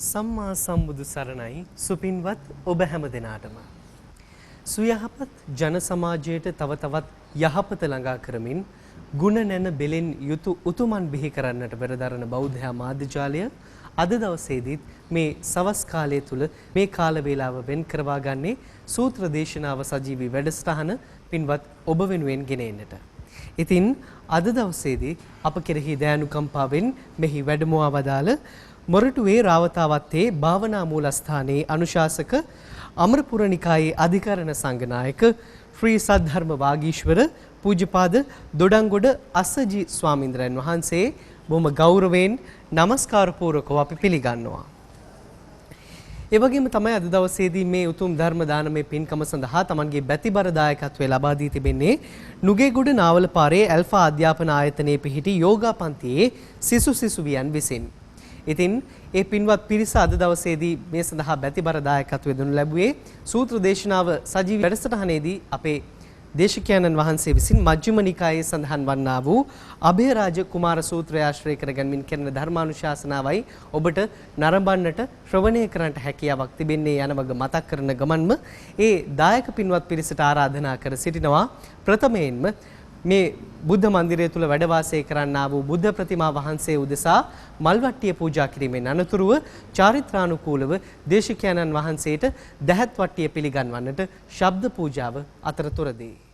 සම්මා සම්බුදු සරණයි සුපින්වත් ඔබ හැම දෙනාටම සුයහපත් ජන සමාජයට තව තවත් යහපත ළඟා කරමින් ගුණ නැන බෙලෙන් යුතු උතුමන් බිහි කරන්නට පෙරදරන බෞද්ධ මාධ්‍යාලය අද දවසේදීත් මේ සවස් කාලය තුල මේ කාල වේලාව වෙන් කරවා ගන්නේ සූත්‍ර දේශනාව සජීවී වැඩසටහන පින්වත් ඔබ වෙනුවෙන් ගෙන එන්නට. ඉතින් අද දවසේදී අප කෙරෙහි දයානුකම්පාවෙන් මෙහි වැඩමවා වදාළ මොරටුවේ රාවතාවත්තේ භාවනා මූලස්ථානයේ අනුශාසක අමරපුර නිකායේ අධිකරණ සංඝනායක ශ්‍රී සද්ධර්ම වාගීශවර පූජ්‍යපාද දොඩංගොඩ අස්සජි ස්වාමීන්ද්‍රයන් වහන්සේ බොහොම ගෞරවයෙන් নমස්කාර පූර්වකව අපි පිළිගන්නවා. ඒ වගේම තමයි අද දවසේදී මේ උතුම් ධර්ම දානමය පින්කම සඳහා තමන්ගේ බැතිබර දායකත්වය ලබා දී තිබෙන්නේ නුගේගොඩ නාවලපාරේ ඇල්ෆා අධ්‍යාපන ආයතනයේ පිහිටි යෝගා පන්තියේ සිසු සිසුවියන් විසින්. ඉතින් ඒ පින්වත් පිරිස අද දවසේදී මේ සඳහා බැතිබර දායකත්වය දෙනු ලැබුවේ සූත්‍ර දේශනාව සජීවී වැඩසටහනේදී අපේ දේශකයන්න් වහන්සේ විසින් මජ්ක්‍ධිම නිකායේ සඳහන් වන්නා වූ අභයරාජ කුමාර සූත්‍රය ආශ්‍රය කරගැනීමෙන් කරන ධර්මානුශාසනාවයි ඔබට නරඹන්නට ශ්‍රවණය කරන්නට හැකියාවක් තිබෙන්නේ යන වග මතක් කරන ගමන්ම ඒ දායක පින්වත් පිරිසට ආරාධනා කර සිටිනවා ප්‍රථමයෙන්ම මේ බුද්ධ මන්දිරය තුල වැඩ වාසය කරන්නා වූ බුද්ධ ප්‍රතිමා වහන්සේ උදෙසා මල්වට්ටිය පූජා කිරීමෙන් අනතුරුව චාරිත්‍රානුකූලව දේශකයන්න් වහන්සේට දහත් වට්ටිය පිළිගන්වන්නට ශබ්ද පූජාව අතරතුරදී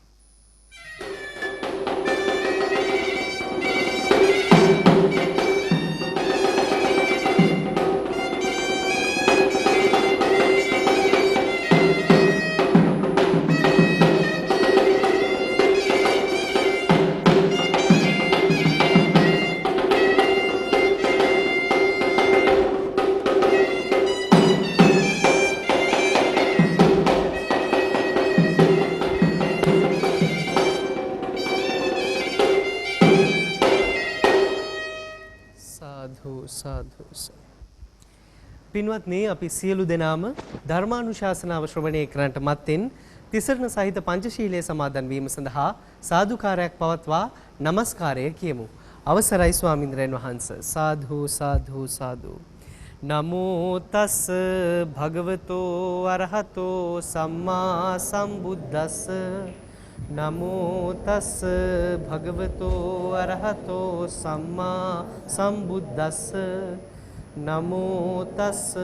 පින්වත්නි අපි සියලු දෙනාම ධර්මානුශාසනාව ශ්‍රවණය කරන්නට මත්තෙන් තිසරණ සහිත පංචශීලයේ සමාදන් වීම සඳහා සාදුකාරයක් පවත්වා নমස්කාරය කියමු. අවසරයි ස්වාමීන්ද්‍රයන් වහන්සේ. සාදු සාදු සාදු. නමෝ තස් භගවතෝ අරහතෝ සම්මා සම්බුද්දස්ස. නමෝ තස් භගවතෝ අරහතෝ සම්මා සම්බුද්දස්ස. නමෝ තස්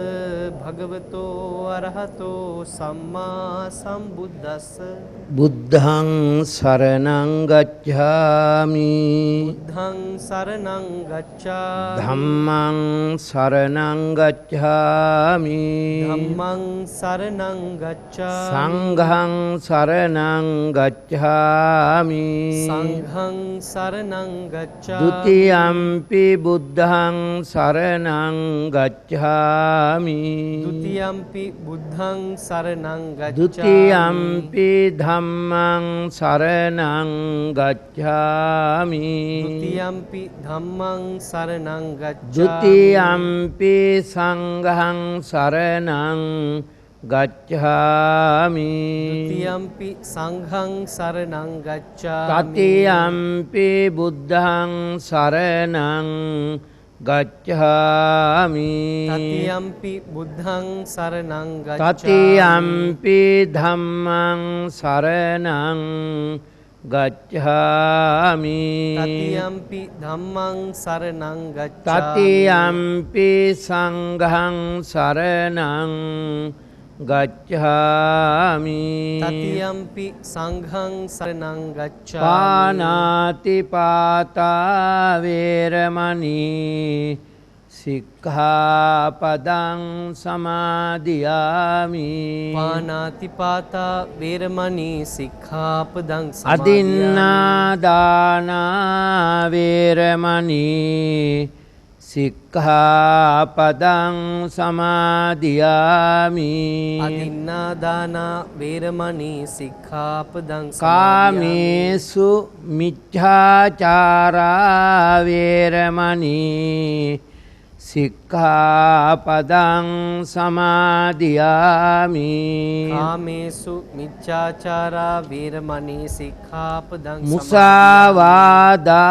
භගවතෝ අරහතෝ සම්මා සම්බුද්දස්ස. බුද්ධං සරණං ගච්ඡාමි. බුද්ධං සරණං ගච්ඡාමි. ධම්මං සරණං ගච්ඡාමි. ධම්මං සරණං ගච්ඡාමි. සංඝං සරණං ගච්ඡාමි. සංඝං සරණං ගච්ඡාමි. ဒ ුතියම්පි බුද්ධං සරණං ගච්ඡාමි. ဒ ුතියම්පි බුද්ධං සරණං ගච්ඡාමි. ဒ ුතියම්පි ධම්මං සරණං ගච්ඡාමි. ဒ ුතියම්පි ධම්මං සරණං ගච්ඡාමි. ဒ ුතියම්පි සංඝං සරණං ගච්ඡාමි. ဒ ුතියම්පි සංඝං සරණං ගච්ඡාමි. තතියම්පි බුද්ධං සරණං ගච්ඡාමි. තතියම්පි බුද්ධං සරණං ගච්ඡාමි. තතියම්පි ධම්මං සරණං ගච්ඡාමි. තතියම්පි ධම්මං සරණං ගච්ඡාමි. තතියම්පි සංඝං සරණං ගච්ඡාමි. තතියම්පි සංඝං සරණං ගච්ඡාමි. පානාති පාතා වේරමණී සික්ඛාපදං සමාදියාමි. පානාති පාතා වේරමණී සික්ඛාපදං සමාදියාමි. අදින්නා දානා වේරමණී සික්ඛාපදං සමාදියාමි. අදින්නා දානා වේරමණී සික්ඛාපදං කාමේසු මිච්ඡාචාරා වේරමණී සික්ඛාපදං සමාදියාමි. කාමේසු මිච්ඡාචාරා වේරමණී සික්ඛාපදං මුසාවාදා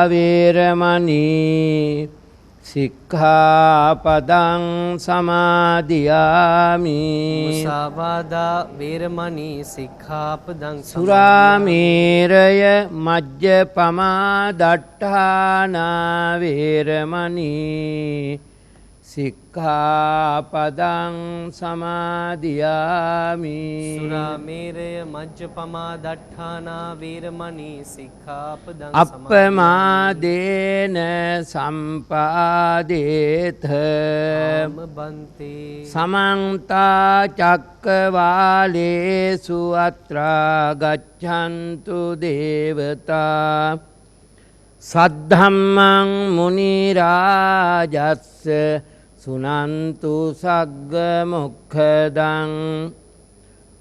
වේරමණී සික්ඛාපදං සමාදියාමි මුසාවාදා වේරමණී සික්ඛාපදං සුරාමේරය මජ්ජපමා දට්ඨානා වේරමණී සික්ඛාපදං සමාදියාමි සුරාමේරය මජ්ජපමා දට්ඨානා වේරමණී සික්ඛාපදං අප්පමාදේන සම්පාදේත බන්තේ සමන්ත චක්කවාලේසු අත්‍රා ගච්ඡන්තු දේවතා සද්ධම්මං මුනි රාජස්ස සුනන්තු සග්ග මොක්ඛදං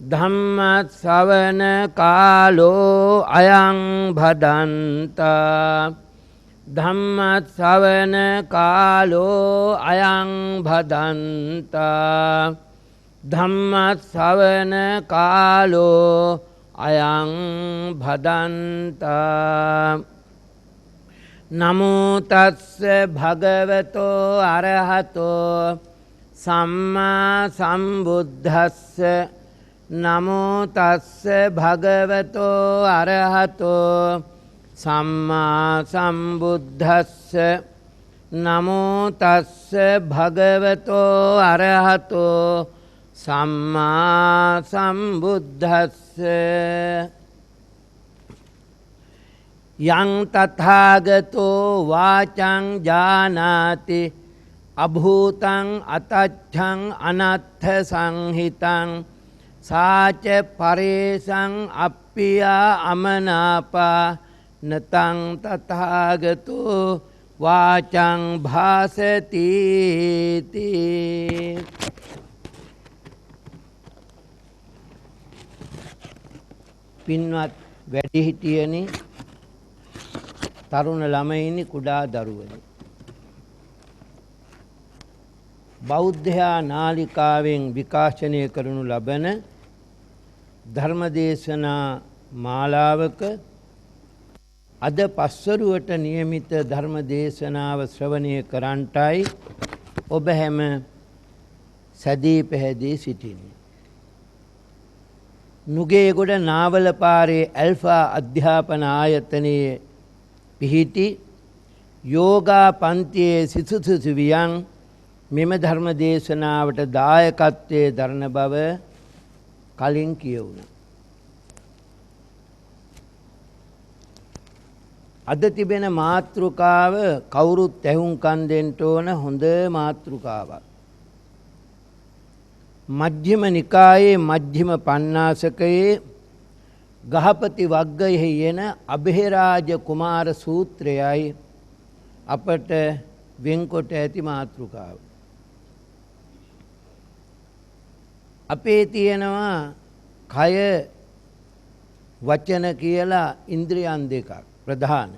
ධම්ම ශ්‍රවණ කාලෝ අයං භදන්තා ධම්ම ශ්‍රවණ කාලෝ අයං භදන්තා ධම්ම ශ්‍රවණ කාලෝ අයං භදන්තා නමෝ තස්ස භගවතෝ අරහතෝ සම්මා සම්බුද්දස්ස නමෝ තස්ස භගවතෝ අරහතෝ සම්මා සම්බුද්දස්ස නමෝ තස්ස භගවතෝ අරහතෝ සම්මා සම්බුද්දස්ස යං තථාගතෝ වාචං ජානාති අභූතං අතච්ඡං අනත්ථ සංහිතං සාච පරේසං අප්පියා අමනාපා නතං තථාගතෝ වාචං භාසති පින්වත් වැඩිහිටියනි තරුණ ළමයිනි කුඩා දරුවනි බෞද්ධයා නාලිකාවෙන් විකාශනය කරනු ලබන ධර්මදේශනා මාලාවක අද පස්වරුවට නියමිත ධර්මදේශනාව ශ්‍රවණය කරන්ටයි ඔබ හැම සැදී පැහැදී සිටින්නේ. නුගේගොඩ නාවල පාරේ ඇල්ෆා අධ්‍යාපන ආයතනයේ පිහිටි යෝගා පන්තියේ සිසුසිසුවියන් මෙම ධර්ම දේශනාවට දායකත්වයේ දරන බව කලින් කියවුණා. අද තිබෙන මාතෘකාව කවුරුත් ඇහුම්කන් දෙන්න ඕන හොඳ මාතෘකාවක්. මජ්ක්‍ධිම නිකායේ මජ්ක්‍ධිම පඤ්ඤාසකයේ ගහපති වග්ගයෙහි එන අභේරාජ කුමාර සූත්‍රයයි අපට වෙන්කොට ඇති මාතෘකාව. අපේ තියෙනවා කය වචන කියලා ඉන්ද්‍රියන් දෙකක් ප්‍රධාන.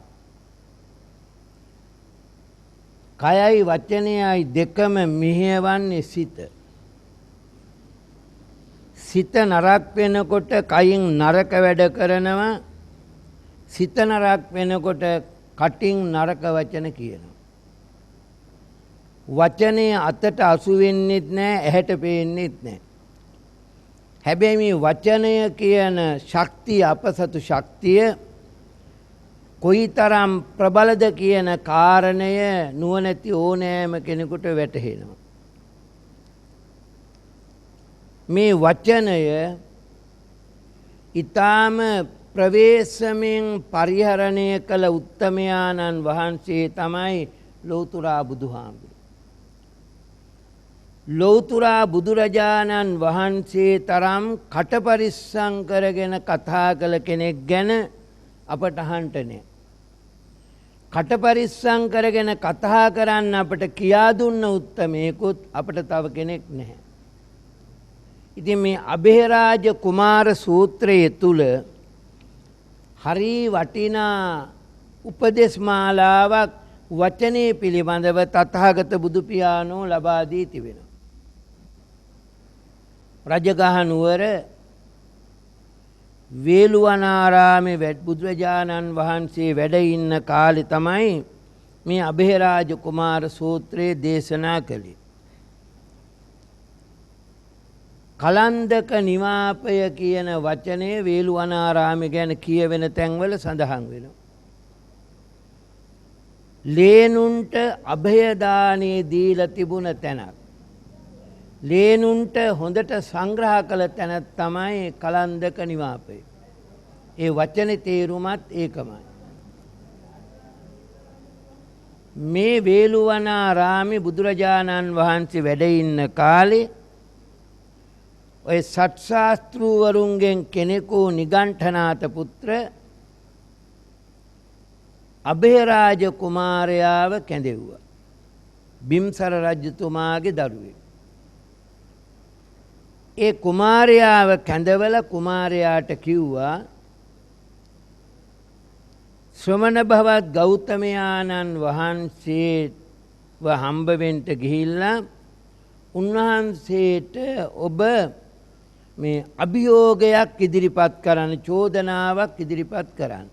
කයයි වචනයයි දෙකම මෙහෙයවන්නේ සිත. සිත නරක වෙනකොට කයින් නරක වැඩ කරනවා. සිත නරක වෙනකොට කටින් නරක වචන කියනවා. වචනේ අතට අසු වෙන්නෙත් නැහැ, ඇහැට පේන්නෙත් නැහැ. හැබැයි මේ වචනය කියන ශක්තිය අපසතු ශක්තිය කොයිතරම් ප්‍රබලද කියන කාරණය නුවණැති ඕනෑම කෙනෙකුට වැටහෙනවා. මේ වචනය ඊටාම ප්‍රවේශමෙන් පරිහරණය කළ උත්තමයාණන් වහන්සේ තමයි ලෞතුරා බුදුහාමුදුරුවෝ. ලෞතුරා බුදුරජාණන් වහන්සේ තරම් කටපරිස්සම් කරගෙන කතා කළ කෙනෙක් ගැන අපට අහන්න නෑ. කටපරිස්සම් කරගෙන කතා කරන්න අපට කියා දුන්න උත්තමයෙකුත් අපට තව කෙනෙක් නැහැ. ඉතින් මේ අභේරාජ කුමාර සූත්‍රයේ තුල හරි වටිනා උපදේශ මාලාවක් වචනේ පිළිබඳව තථාගත බුදු පියාණෝ ලබා දී තිබෙනවා. රජගහ නුවර වේළුවනාරාමේ බුදුරජාණන් වහන්සේ වැඩ ඉන්න කාලේ තමයි මේ අභේරාජ කුමාර සූත්‍රයේ දේශනා කළේ. කලන්දක නිවාපය කියන වචනය වේළුවනාරාමය ගැන කියවෙන තැන්වල සඳහන් වෙනවා. ලේනුන්ට අභයදානයේ දීලා තිබුණ තැනක්. ලේනුන්ට හොඳට සංග්‍රහ කළ තැනක් තමයි කලන්දක නිවාපය. ඒ වචනේ තේරුමත් ඒකමයි. මේ වේළුවනාරාමේ බුදුරජාණන් වහන්සේ වැඩ ඉන්න කාලේ ඔය සත්ශාස්ත්‍රූවරුන්ගෙන් කෙනෙකු නිගණ්ඨනාත පුත්‍ර අභයරාජ කුමාරයාව කැඳෙව්වා. බිම්සර රජතුමාගේ දරුවෙක්. ඒ කුමාරයාව කැඳවල කුමාරයාට කිව්වා ශ්‍රමණ භවත් ගෞතමයාණන් වහන්සේව හම්බ වෙන්න ගිහිල්ලා උන්වහන්සේට ඔබ මේ අභියෝගයක් ඉදිරිපත් කරන්න, චෝදනාවක් ඉදිරිපත් කරන්න.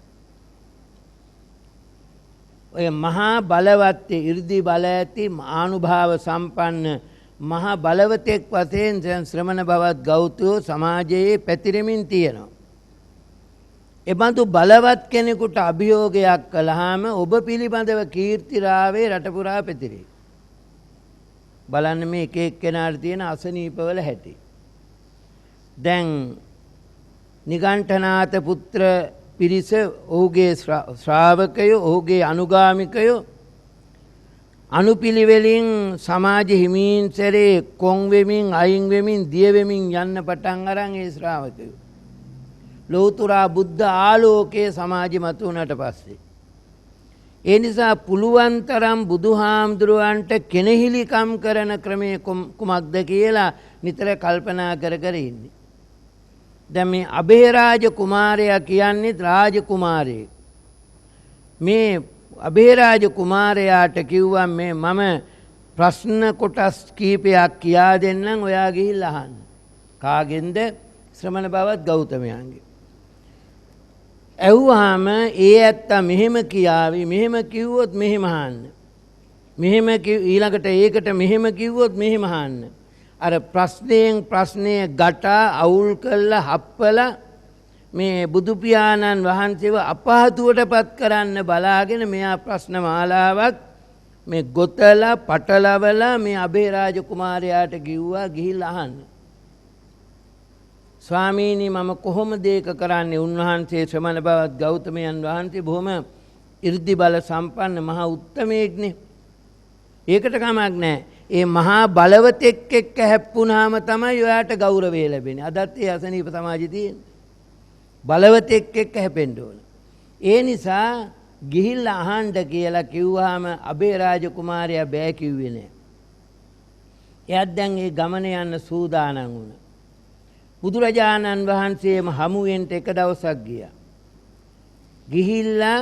ඔය මහා බලවත් 이르දි බල ඇති ආනුභාව සම්පන්න මහා බලවතෙක් වශයෙන් ශ්‍රමණ භවත් ගෞතමයෝ සමාජයේ පැතිරෙමින් තියෙනවා. එබඳු බලවත් කෙනෙකුට අභියෝගයක් කළාම ඔබ පිළිබඳව කීර්තිරාවේ රට පුරා පැතිරේ. බලන්න මේ එක එක්කෙනාට තියෙන අසනීපවල හැටි. දැන් නිගණ්ඨනාත පුත්‍ර පිරිස ඔහුගේ ශ්‍රාවකයෝ ඔහුගේ අනුගාමිකයෝ අනුපිළිවෙලින් සමාජ හිමීන්සරේ කොන් වෙමින් අයින් වෙමින් දිය වෙමින් යන්න පටන් අරන් ඒ ශ්‍රාවකයෝ ලෝතුරා බුද්ධ ආලෝකයේ සමාජෙ මත උනට පස්සේ ඒ නිසා පුළුවන් තරම් බුදුහාමුදුරුවන්ට කෙනෙහිලිකම් කරන ක්‍රමය කුමක්ද කියලා නිතර කල්පනා කර කර ඉන්නේ. දැන් මේ අභේරාජ කුමාරයා කියන්නේ රාජ කුමාරයෙක්. මේ අභේරාජ කුමාරයාට කිව්වා මේ මම ප්‍රශ්න කොටස් කීපයක් කියා දෙන්නම් ඔයා ගිහිල්ලා අහන්න. කාගෙන්ද? ශ්‍රමණ භවත් ගෞතමයන්ගේ. ඇහුවාම ඒ ඇත්තා මෙහෙම කියාවි, මෙහෙම කිව්වොත් මෙහෙම අහන්න. මෙහෙම ඊළඟට ඒකට මෙහෙම කිව්වොත් මෙහෙම අහන්න. අර ප්‍රශ්නයෙන් ප්‍රශ්නය ගටා අවුල් කළා හප්පලා මේ බුදු පියාණන් වහන්සේව අපහසුවටපත් කරන්න බලාගෙන මෙයා ප්‍රශ්න මාලාවක් මේ ගොතලා පටලවලා මේ අභේරාජ කුමාරයාට කිව්වා ගිහිල්ලා අහන්න. ස්වාමීනි මම කොහොමද ඒක කරන්නේ? උන්වහන්සේ ශ්‍රමණ භවත් ගෞතමයන් වහන්සේ බොහොම 이르දි බල සම්පන්න මහා උත්තමයෙක්නේ. ඒකට කමක් නැහැ. ඒ මහා බලවතෙක් එක්ක හැප්පුණාම තමයි ඔයාට ගෞරවය ලැබෙන්නේ. අදත් ඒ අසනීප සමාජයේ තියෙන්නේ. බලවතෙක් එක්ක හැපෙන්න ඕන. ඒ නිසා ගිහිල්ලා අහන්න කියලා කිව්වහම අභේරාජ කුමාරයා බෑ කිව්වේ නෑ. එයාත් දැන් ඒ ගමන යන්න සූදානම් වුණා. බුදුරජාණන් වහන්සේම හමුවෙන්න එක දවසක් ගියා. ගිහිල්ලා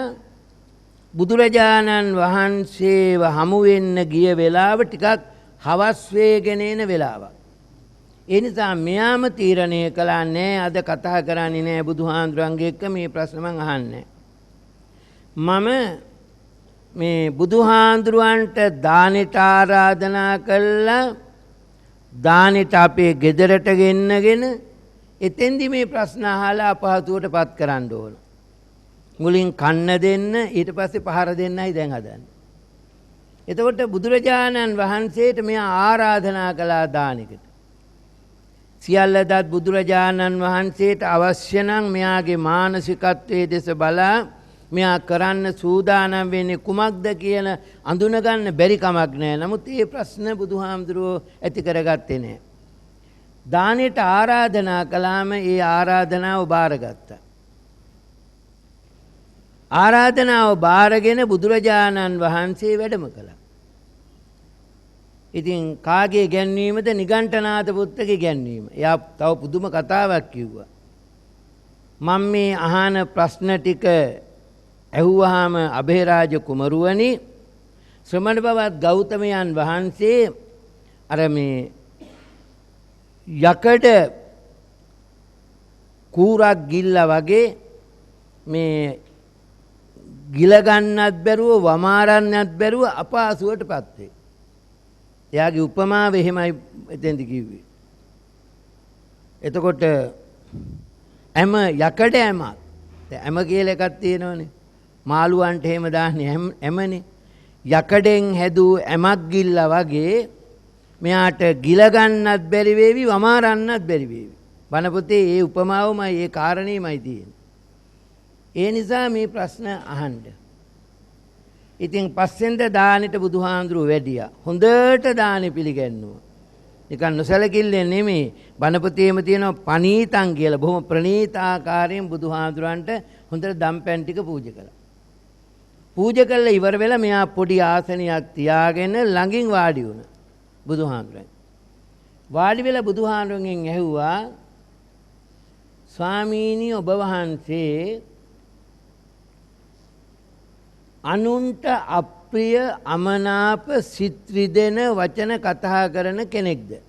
බුදුරජාණන් වහන්සේව හමු වෙන්න ගිය වෙලාව ටිකක් හවස් වේගෙන එන වෙලාවක්. ඒ නිසා මෙයාම තීරණය කළා නෑ අද කතා කරන්නේ නෑ බුදුහාඳුරන්ගේ එක්ක මේ ප්‍රශ්න මං අහන්නේ. මම මේ බුදුහාඳුරන්ට දානෙට ආරාධනා කළා දානෙට අපේ ගෙදරට ගෙන්නගෙන එතෙන්දි මේ ප්‍රශ්න අහලා අපහසුවටපත් කරන්න ඕන. මුලින් කන්න දෙන්න ඊට පස්සේ පහර දෙන්නයි දැන් හදන්නේ. එතකොට බුදුරජාණන් වහන්සේට මෙයා ආරාධනා කළා දානෙකට. සියල්ල දත් බුදුරජාණන් වහන්සේට අවශ්‍ය නම් මෙයාගේ මානසිකත්වයේ දෙස බලා මෙයා කරන්න සූදානම් වෙන්නේ කුමක්ද කියන අඳුනගන්න බැරි කමක් නැහැ. නමුත් මේ ප්‍රශ්න බුදුහාමුදුරුවෝ ඇති කරගත්තේ නැහැ. දානෙට ආරාධනා කළාම ඒ ආරාධනාව බාරගත්තා. ආරාධනාව බාරගෙන බුදුරජාණන් වහන්සේ වැඩම කළා. ඉතින් කාගේ ගැන්වීමද? නිගණ්ඨනාත පුත්‍රගේ ගැන්වීම. එයා තව පුදුම කතාවක් කිව්වා. මම මේ අහන ප්‍රශ්න ටික ඇහුවාම අභේරාජ කුමරුවනි ශ්‍රමණ භවත් ගෞතමයන් වහන්සේ අර මේ යකඩ කූරක් ගිල්ලා වගේ මේ ගිල ගන්නත් බැරුව වමාරන්නත් බැරුව අපහසුවටපත් වේ. එයාගේ උපමාව එහෙමයි එතෙන්දි කිව්වේ. එතකොට ඇම යකඩ ඇමක්. ඇම කියලා එකක් තියෙනවනේ. මාළුවන්ට එහෙම දාන්නේ ඇමනේ. යකඩෙන් හැදූ ඇමක් ගිල්ලා වගේ මෙයාට ගිල ගන්නත් බැරි වේවි වමාරන්නත් බැරි වේවි. බණ පොතේ ඒ උපමාවමයි ඒ කාරණේමයි තියෙන්නේ. ඒ නිසා මේ ප්‍රශ්න අහන්න. ඉතින් පස්සෙන්ද දානෙට බුදුහාඳුරුව වැඩියා. හොඳට දානෙ පිළිගන්නවා. නිකන් නොසලකිල්ලෙන් නෙමෙයි. බණ පොතේම තියෙනවා පනීතං කියලා. බොහොම ප්‍රණීත ආකාරයෙන් බුදුහාඳුරන්ට හොඳට දම්පැන් ටික පූජා කළා. පූජා කළා ඉවර වෙලා මෙයා පොඩි ආසනයක් තියාගෙන ළඟින් වාඩි වුණා. බුදුහාඳුරන්. වාඩි වෙලා බුදුහාඳුරන්ගෙන් ඇහුවා ස්වාමීනි ඔබ වහන්සේ අනුන්ට අප්‍රිය අමනාප සිත් රිදෙන වචන කතා කරන කෙනෙක්ද?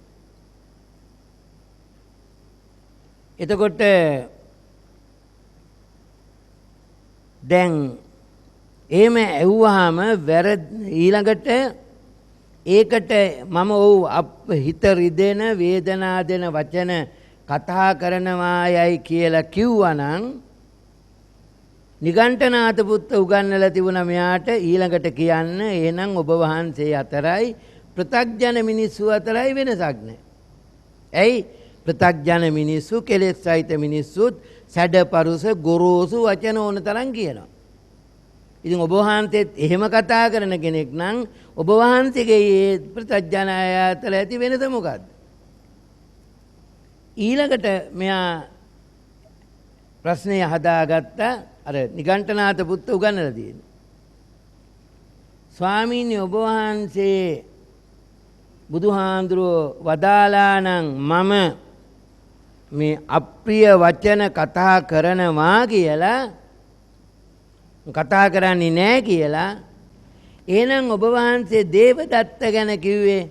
එතකොට දැන් එහෙම ඇහුවාම ඊළඟට ඒකට මම හිත රිදෙන වේදනා දෙන වචන කතා කරනවායයි කියලා කිව්වනම් නිගණ්ඨනාථ පුත්ත උගන්වලා තිබුණා මෙයාට ඊළඟට කියන්න එහෙනම් ඔබ වහන්සේ අතරයි පෘථග්ජන මිනිස්සු අතරයි වෙනසක් නැහැ. ඇයි? පෘථග්ජන මිනිස්සු කෙලෙස් සහිත මිනිස්සුත් සැඩපරුස ගොරෝසු වචන ඕන තරම් කියනවා. ඉතින් ඔබ වහන්සේත් එහෙම කතා කරන කෙනෙක් නම් ඔබ වහන්සේගේ මේ පෘථග්ජන අය අතර ඇති වෙනස මොකද්ද? ඊළඟට මෙයා ප්‍රශ්නය හදාගත්තා. අර නිගණ්ඨනාථ පුත්ත උගන්වලා තියෙන. ස්වාමීනි ඔබ වහන්සේ බුදුහාඳුරෝ වදාලා නම් මම මේ අප්‍රිය වචන කතා කරනවා කියලා කතා කරන්නේ නැහැ කියලා එහෙනම් ඔබ වහන්සේ දේවදත්ත ගැන කිව්වේ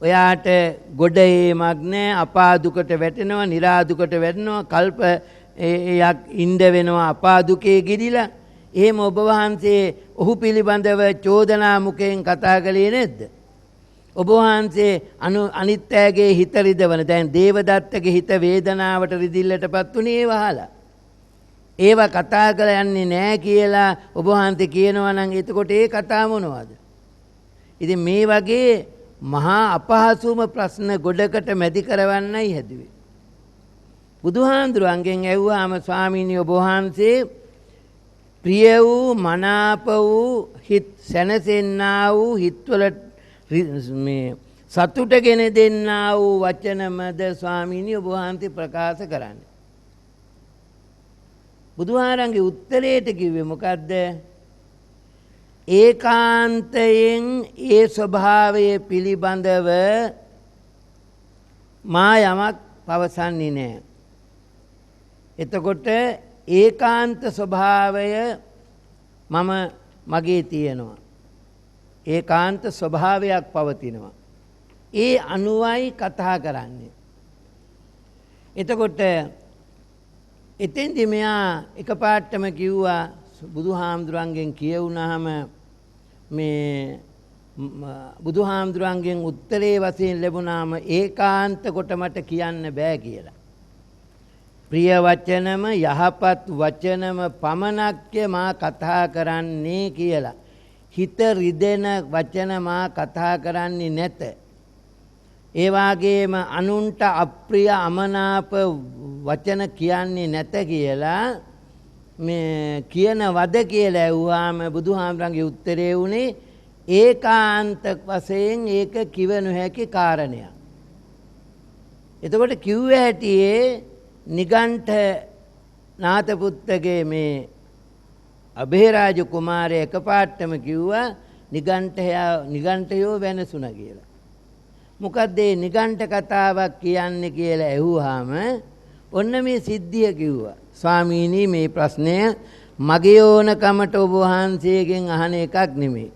ඔයාට ගොඩ ඒමක් නැහැ අපා දුකට වැටෙනවා නිරාදුකට වැටෙනවා කල්ප යක් ඉන්ද වෙනවා අපා දුකේ ගිරිලා එහෙම ඔබ වහන්සේ ඔහු පිළිබඳව චෝදනා මුඛයෙන් කතා කළේ නැද්ද? ඔබ වහන්සේ අනිත් අයගේ හිත රිදවන දැන් දේවදත්තගේ හිත වේදනාවට රිදිල්ලටපත් උනේ ඒව අහලා. ඒව කතා කරලා යන්නේ නැහැ කියලා ඔබ වහන්සේ කියනවා නම් එතකොට ඒ කතා මොනවද? ඉතින් මේ වගේ මහා අපහසුම ප්‍රශ්න ගොඩකට මැදි කරවන්නයි හැදුවේ. බුදුහාඳුරන්ගෙන් ඇහුවාම ස්වාමීනි ඔබ වහන්සේ ප්‍රිය වූ මනාප වූ හිත සැනසෙන්නා වූ හිතවල මේ සතුටගෙන දෙන්නා වූ වචනමද ස්වාමීනි ඔබ වහන්සේ ප්‍රකාශ කරන්නේ. බුදුහාරන්ගේ උත්තරේට කිව්වේ මොකද්ද? ඒකාන්තයෙන් ඒ ස්වභාවය පිළිබඳව මා යමක් පවසන්නේ නැහැ. එතකොට ඒකාන්ත ස්වභාවය මගේ තියෙනවා. ඒකාන්ත ස්වභාවයක් පවතිනවා. ඒ අනුවයි කතා කරන්නේ. එතකොට එතෙන්දි මෙයා එකපාරටම කිව්වා බුදුහාමුදුරන්ගෙන් කියවුනහම මේ බුදුහාමුදුරන්ගෙන් උත්තරේ වශයෙන් ලැබුණාම ඒකාන්ත කොට මට කියන්න බෑ කියලා. ප්‍රිය වචනම යහපත් වචනම පමණක්ය මා කතා කරන්නේ කියලා. හිත රිදෙන වචන මා කතා කරන්නේ නැත. ඒ වගේම අනුන්ට අප්‍රිය අමනාප වචන කියන්නේ නැත කියලා මේ කියන වද කියලා ඇහුවාම බුදුහාමරන්ගේ උත්තරේ උනේ ඒකාන්ත වශයෙන් ඒක කිව නොහැකි කාරණයක්. එතකොට කිව්ව හැටියේ නිගණ්ඨනාථ පුත්තගේ මේ අභේරාජ කුමාරයා එකපාරටම කිව්වා නිගණ්ඨයෝ වෙනසුණා කියලා. මොකද මේ නිගණ්ඨ කතාවක් කියන්නේ කියලා ඇහුවාම ඔන්න මේ සිද්ධිය කිව්වා. ස්වාමීනි මේ ප්‍රශ්නය මගේ ඕනකමට ඔබ වහන්සේගෙන් අහන එකක් නෙමෙයි.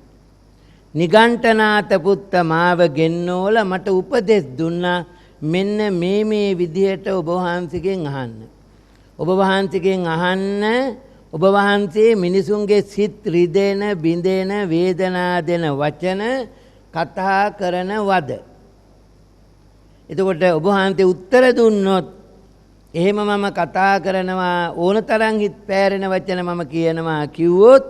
නිගණ්ඨනාථ පුත්ත මාව ගෙන්නෝල මට උපදෙස් දුන්නා මෙන්න මේ විදිහට ඔබ වහන්සේගෙන් අහන්න. ඔබ වහන්සේගෙන් අහන්න ඔබ වහන්සේ මිනිසුන්ගේ සිත් රිදෙන බිඳෙන වේදනා දෙන වචන කතා කරනවද? එතකොට ඔබ වහන්සේ උත්තර දුන්නොත් එහෙම මම කතා කරනවා ඕන තරම් හිත පෑරෙන වචන මම කියනවා කිව්වොත්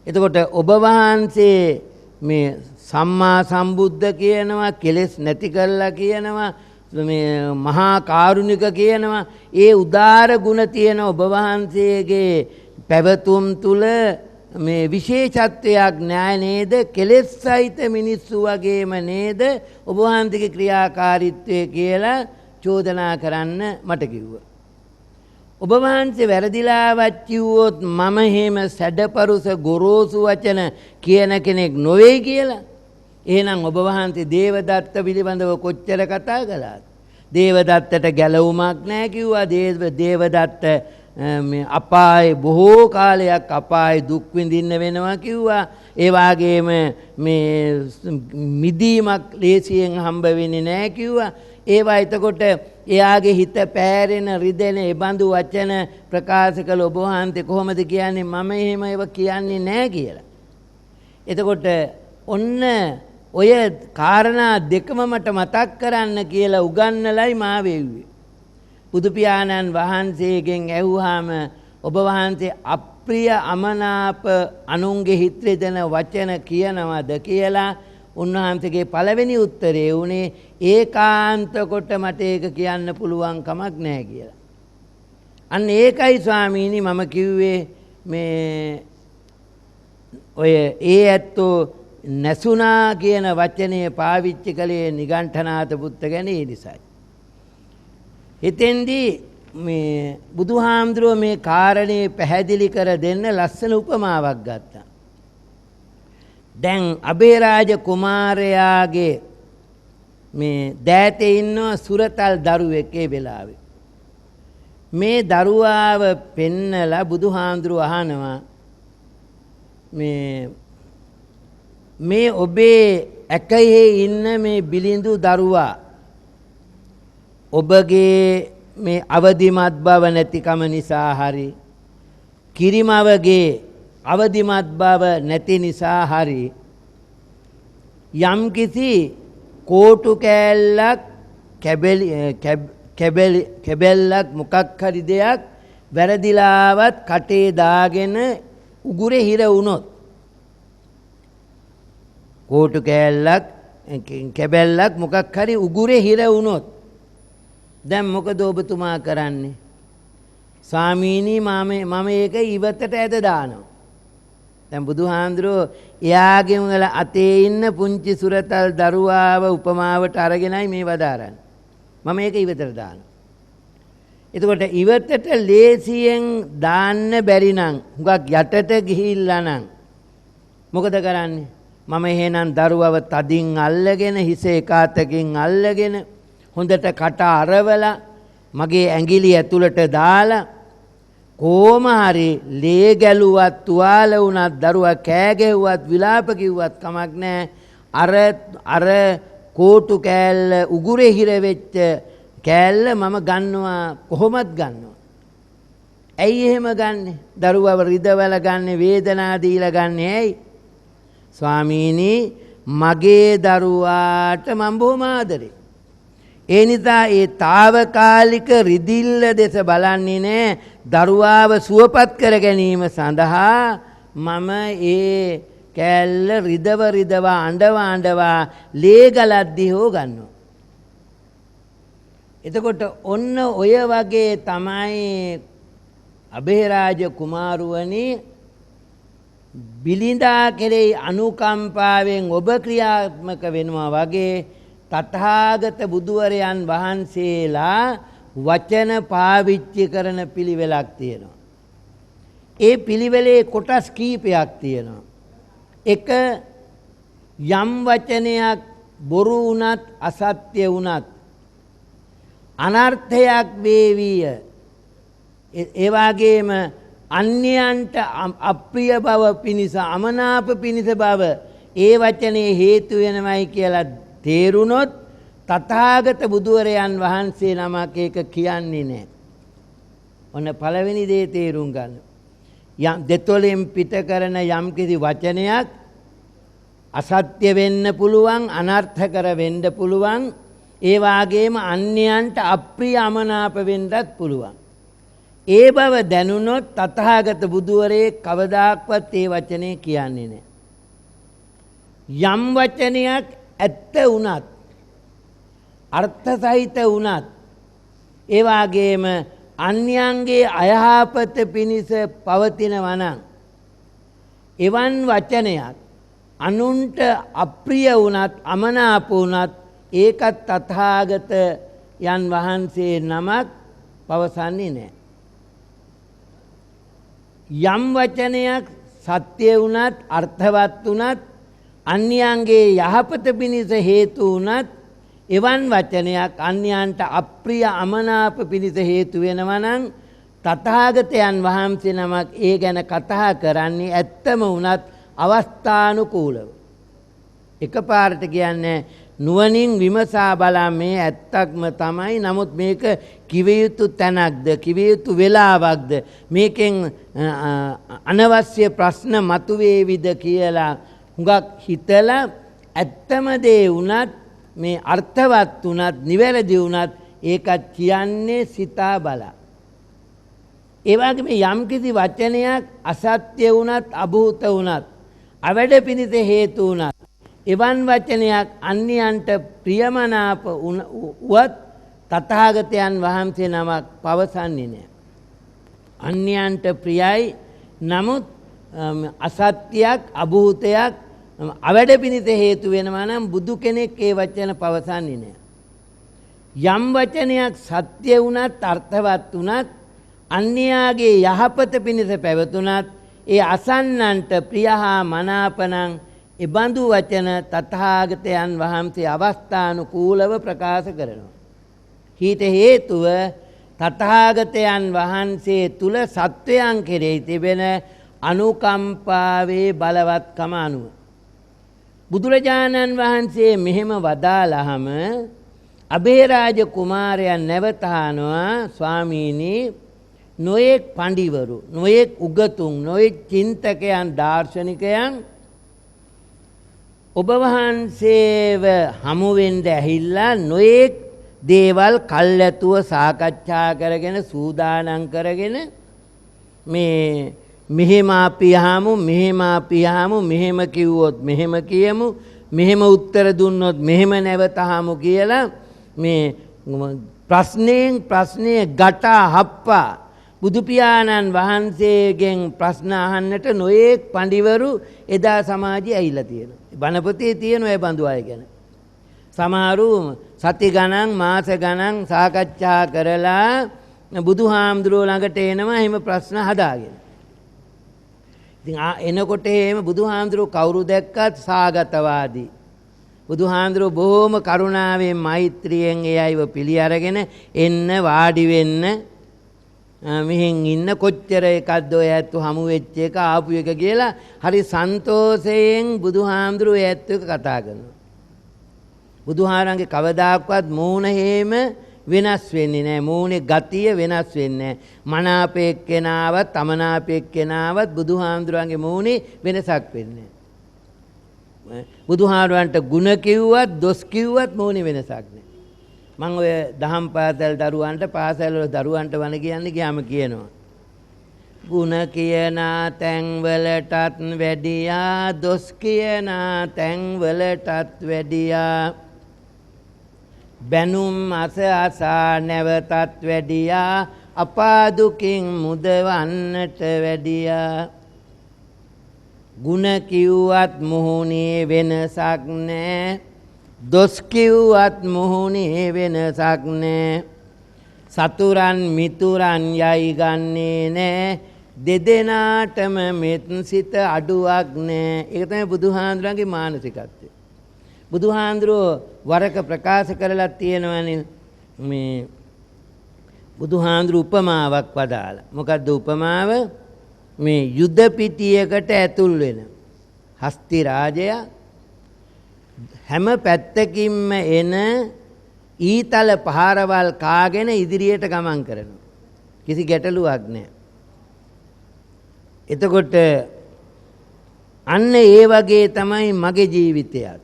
එතකොට ඔබ වහන්සේ මේ සම්මා සම්බුද්ධ කියනවා කෙලෙස් නැති කරලා කියනවා මේ මහා කාරුණික කියනවා ඒ උදාර ගුණ තියෙන ඔබ වහන්සේගේ පැවතුම් තුල මේ විශේෂත්වයක් නැහැ නේද? කෙලෙස් සහිත මිනිස්සු වගේම නේද ඔබ වහන්සේගේ ක්‍රියාකාරීත්වය කියලා චෝදනා කරන්න මට කිව්වා. ඔබ වහන්සේ වැරදිලාවත් කිව්වොත් මම එහෙම සැඩපරුස ගොරෝසු වචන කියන කෙනෙක් නොවේ කියලා. එහෙනම් ඔබ වහන්සේ දේවදත්ත පිළිබඳව කොච්චර කතා කළාද? දේවදත්තට ගැලවුමක් නැහැ කිව්වා. දේවදත්ත මේ අපායේ බොහෝ කාලයක් අපායේ දුක් විඳින්න වෙනවා කිව්වා. ඒ වගේම මේ මිදීමක් ලේසියෙන් හම්බ වෙන්නේ නැහැ කිව්වා. ඒවා එතකොට එයාගේ හිත පෑරෙන රිදෙන ඒ බඳු වචන ප්‍රකාශ කළ ඔබ වහන්සේ කොහොමද කියන්නේ මම එහෙම ඒවා කියන්නේ නැහැ කියලා. එතකොට ඔන්න ඔය කාරණා දෙකම මට මතක් කරන්න කියලා උගන්නලයි මා වෙව්වේ. බුදු පියාණන් වහන්සේගෙන් ඇහුවාම ඔබ වහන්සේ අප්‍රිය අමනාප අනුන්ගේ හිත රිදෙන වචන කියනවද කියලා උන්වහන්සේගේ පළවෙනි උත්තරේ උනේ ඒකාන්ත කොට මට ඒක කියන්න පුළුවන් කමක් නැහැ කියලා. අන්න ඒකයි ස්වාමීනි මම කිව්වේ මේ ඔය ඒ ඇත්තෝ නැසුනා කියන වචනේ පාවිච්චි කළේ නිගණ්ඨනාත පුත්ත ගැන ඒ නිසායි. එතෙන්දී මේ බුදුහාමුදුරුවෝ මේ කාරණේ පැහැදිලි කර දෙන්න ලස්සන උපමාවක් ගත්තා. දැන් අබේරාජ කුමාරයාගේ මේ දෑතේ ඉන්නවා සුරතල් දරුවෙක් ඒ වෙලාවේ. මේ දරුවාව පෙන්නලා බුදුහාමුදුරුවෝ අහනවා මේ ඔබේ ඇකයේ ඉන්න මේ බිලිඳු දරුවා ඔබගේ මේ අවදිමත් බව නැතිකම නිසා හරි කිරිමවගේ අවදිමත් බව නැති නිසා හරි යම්කිසි කෝටු කෑල්ලක් කැබැල්ලක් මොකක් හරි දෙයක් වැරදිලාවත් කටේ දාගෙන උගුරේ හිර වුණොත් කෝටු කෑල්ලක් කැබැල්ලක් මොකක් හරි උගුරේ හිර වුණොත් දැන් මොකද ඔබතුමා කරන්නේ? ස්වාමීනි මම ඒක ඉවතට ඇද දානවා. දැන් බුදුහාඳුරෝ එයාගේ උඟල අතේ ඉන්න පුංචි සුරතල් දරුවාව උපමාවට අරගෙනයි මේ වදාරන්නේ. මම ඒක ඉවතට දානවා. එතකොට ඉවතට ලේසියෙන් දාන්න බැරි නම් හුඟක් යටට ගිහිල්ලා නම් මොකද කරන්නේ? මම එහෙනම් දරුවව තදින් අල්ලගෙන හිස එක අතකින් අල්ලගෙන හොඳට කට අරවලා මගේ ඇඟිලි ඇතුළට දාලා කොහොම හරි ලේ ගැලුවත් තුවාල වුණත් දරුවා කෑ ගැහුවත් විලාප කිව්වත් කමක් නැහැ අර කෝටු කෑල්ල උගුරේ හිර වෙච්ච කෑල්ල මම ගන්නවා කොහොමත් ගන්නවා. ඇයි එහෙම ගන්නෙ? දරුවව රිදවලා ගන්නෙ වේදනා දීලා ගන්නෙ ඇයි? ස්වාමීනි මගේ දරුවාට මම බොහොම ආදරේ. ඒ නිසා ඒ తాවකාලික රිදිල්ල දෙස බලන්නේ නැහැ. දරුවාව සුවපත් කර ගැනීම සඳහා මම ඒ කෑල්ල රිදව අඬවා ලේ ගලද්දී හෝ ගන්නවා. එතකොට ඔන්න ඔය වගේ තමයි අබේරාජ කුමාරුවනි බිලිඳා කෙරෙහි අනුකම්පාවෙන් ඔබ ක්‍රියාත්මක වෙනවා වගේ තථාගත බුදුවරයන් වහන්සේලා වචන පාවිච්චි කරන පිළිවෙලක් තියෙනවා. ඒ පිළිවෙලේ කොටස් කීපයක් තියෙනවා. එක යම් වචනයක් බොරු වුණත් අසත්‍ය වුණත් අනර්ථයක් වේවිය. ඒ වගේම අන්‍යයන්ට අප්‍රිය බව පිණිස අමනාප පිණිස බව ඒ වචනේ හේතු වෙනවයි කියලා තේරුණොත් තථාගත බුදුවරයන් වහන්සේ නමක් ඒක කියන්නේ නැහැ. ඔන්න පළවෙනි දේ තේරුම් ගන්න. යම් දෙතොලෙන් පිට කරන යම්කිසි වචනයක් අසත්‍ය වෙන්න පුළුවන්, අනර්ථකර වෙන්න පුළුවන්, ඒ වාගේම අන්‍යයන්ට අප්‍රිය අමනාප වෙන්නත් පුළුවන්. ඒ බව දැනුනොත් තථාගත බුදුවරේ කවදාක්වත් ඒ වචනේ කියන්නේ නැහැ. යම් වචනයක් ඇත්ත වුණත්, අර්ථ සහිත වුණත්, ඒ වාගේම අන්‍යයන්ගේ අයහපත පිණිස පවතිනවා නම් එවන් වචනයක් අනුන්ට අප්‍රිය වුණත්, අමනාප වුණත් ඒකත් තථාගත යන් වහන්සේ නමක් පවසන්නේ නැහැ. යම් වචනයක් සත්‍ය වුණත්, අර්ථවත් වුණත්, අන්‍යයන්ගේ යහපත පිණිස හේතු වුණත්, එවන් වචනයක් අන්‍යයන්ට අප්‍රිය අමනාප පිණිස හේතු වෙනවා නම් තථාගතයන් වහන්සේ නමක් ඒ ගැන කතා කරන්නේ ඇත්තම වුණත් අවස්ථානුකූලව. එකපාරට කියන්නේ නුවණින් විමසා බලා මේ ඇත්තක්ම තමයි. නමුත් මේක කිව යුතු තැනක්ද, කිව යුතු වෙලාවක්ද, මේකෙන් අනවශ්‍ය ප්‍රශ්න මතුවේවිද කියලා හුඟක් හිතලා ඇත්තම දේ වුණත්, මේ අර්ථවත් වුණත්, නිවැරදි වුණත් ඒකත් කියන්නේ සිතා බලා. ඒ වගේම යම්කිසි වචනයක් අසත්‍ය වුණත්, අභූත වුණත්, අවැඩ පිණිස හේතු වුණත්, එවන් වචනයක් අන්‍යයන්ට ප්‍රියමනාප වුවත් තථාගතයන් වහන්සේ නමක් පවසන්නේ නැහැ. අන්‍යයන්ට ප්‍රියයි, නමුත් අසත්‍යයක්, අභූතයක්, අවැඩ පිණිස හේතු වෙනවා නම් බුදු කෙනෙක් ඒ වචන පවසන්නේ නැහැ. යම් වචනයක් සත්‍ය වුණත්, අර්ථවත් වුණත්, අන්‍යයාගේ යහපත පිණිස පැවතුණත් ඒ අසන්නන්ට ප්‍රිය හා මනාප නම් එබඳු වචන තථාගතයන් වහන්සේ අවස්ථානුකූලව ප්‍රකාශ කරනවා. ඊට හේතුව තථාගතයන් වහන්සේ තුල සත්වයන් කෙරෙහි තිබෙන අනුකම්පාවේ බලවත්කම අනුව. බුදුරජාණන් වහන්සේ මෙහෙම වදාළහම අබේරාජ කුමාරයන් නැවතහනවා, ස්වාමීනි, නොයෙක් පඬිවරු, නොයෙක් උගතුන්, නොයෙක් චින්තකයන්, දාර්ශනිකයන් ඔබ වහන්සේව හමුවෙන්න ඇහිල්ලා නොයෙක් දේවල් කල්ැතුව සාකච්ඡා කරගෙන, සූදානම් කරගෙන මේ මෙහෙම අපියාමු, මෙහෙම අපියාමු, මෙහෙම කිව්වොත් මෙහෙම කියමු, මෙහෙම උත්තර දුන්නොත් මෙහෙම නැවතහමු කියලා මේ ප්‍රශ්නෙන් ප්‍රශ්නය ගටා හප්පා බුදු පියාණන් වහන්සේගෙන් ප්‍රශ්න අහන්නට නොයෙක් පඬිවරු එදා සමාජයේ ඇවිල්ලා තියෙනවා. බණපොතේ තියෙනවා ඒ බඳු අය ගැන. සමහරු සති ගණන්, මාස ගණන් සාකච්ඡා කරලා බුදුහාමුදුරුවෝ ළඟට එනවා එහෙම ප්‍රශ්න හදාගෙන. ඉතින් එනකොට එහෙම බුදුහාමුදුරුවෝ කවුරු දැක්කත් සාගතවාදී. බුදුහාමුදුරුවෝ බොහොම කරුණාවෙන්, මෛත්‍රියෙන් ඒ අයව පිළි අරගෙන එන්න, වාඩි වෙන්න, මෙහෙන් ඉන්න, කොච්චර එකක්ද ඔය ඇත්තු හමු වෙච්ච එක, ආපු එක කියලා හරි සන්තෝෂයෙන් බුදුහාමුදුරුවෝ ඒ ඇත්තු එක කතා කරනවා. බුදුහාරන්ගේ කවදාක්වත් මූණ හේම වෙනස් වෙන්නේ නැහැ. මූණේ ගතිය වෙනස් වෙන්නේ නැහැ. මනාපෙක් කෙනාවත්, අමනාපෙක් කෙනාවත් බුදුහාමුදුරන්ගේ මූණේ වෙනසක් වෙන්නේ නැහැ. බුදුහාමුදුරන්ට ಗುಣ කිව්වත්, දොස් කිව්වත් මූණේ වෙනසක් නැහැ. මම ඔය දහම් පාසල් දරුවන්ට, පාසල් වල දරුවන්ට වණ කියන්නේ ගියාම කියනවා, ಗುಣ කියන තැන් වලටත් වැඩියා, දොස් කියන තැන් වලටත් වැඩියා, බැනුම් අස අසා නැවතත් වැඩියා, අපා දුකින් මුදවන්නට වැඩියා. ಗುಣ කිව්වත් මුහුණේ වෙනසක් නෑ, දොස් කිව්වත් මුහුණේ වෙනසක් නෑ. සතුරන් මිතුරන් යයි ගන්නේ නෑ, දෙදෙනාටම මෙත් සිත අඩුවක් නෑ. ඒක තමයි බුදුහාඳුරන්ගේ මානසිකත්වය. බුදුහාඳුරෝ වරක ප්‍රකාශ කරලා තියෙනවනේ, මේ බුදුහාඳුරු උපමාවක් වදාලා. මොකද්ද උපමාව? මේ යුද පිටියකට ඇතුල් වෙන හස්ති රාජයා හැම පැත්තකින්ම එන ඊතල පහරවල් කාගෙන ඉදිරියට ගමන් කරනවා. කිසි ගැටලුවක් නැහැ. එතකොට අන්න ඒ වගේ තමයි මගේ ජීවිතයත්.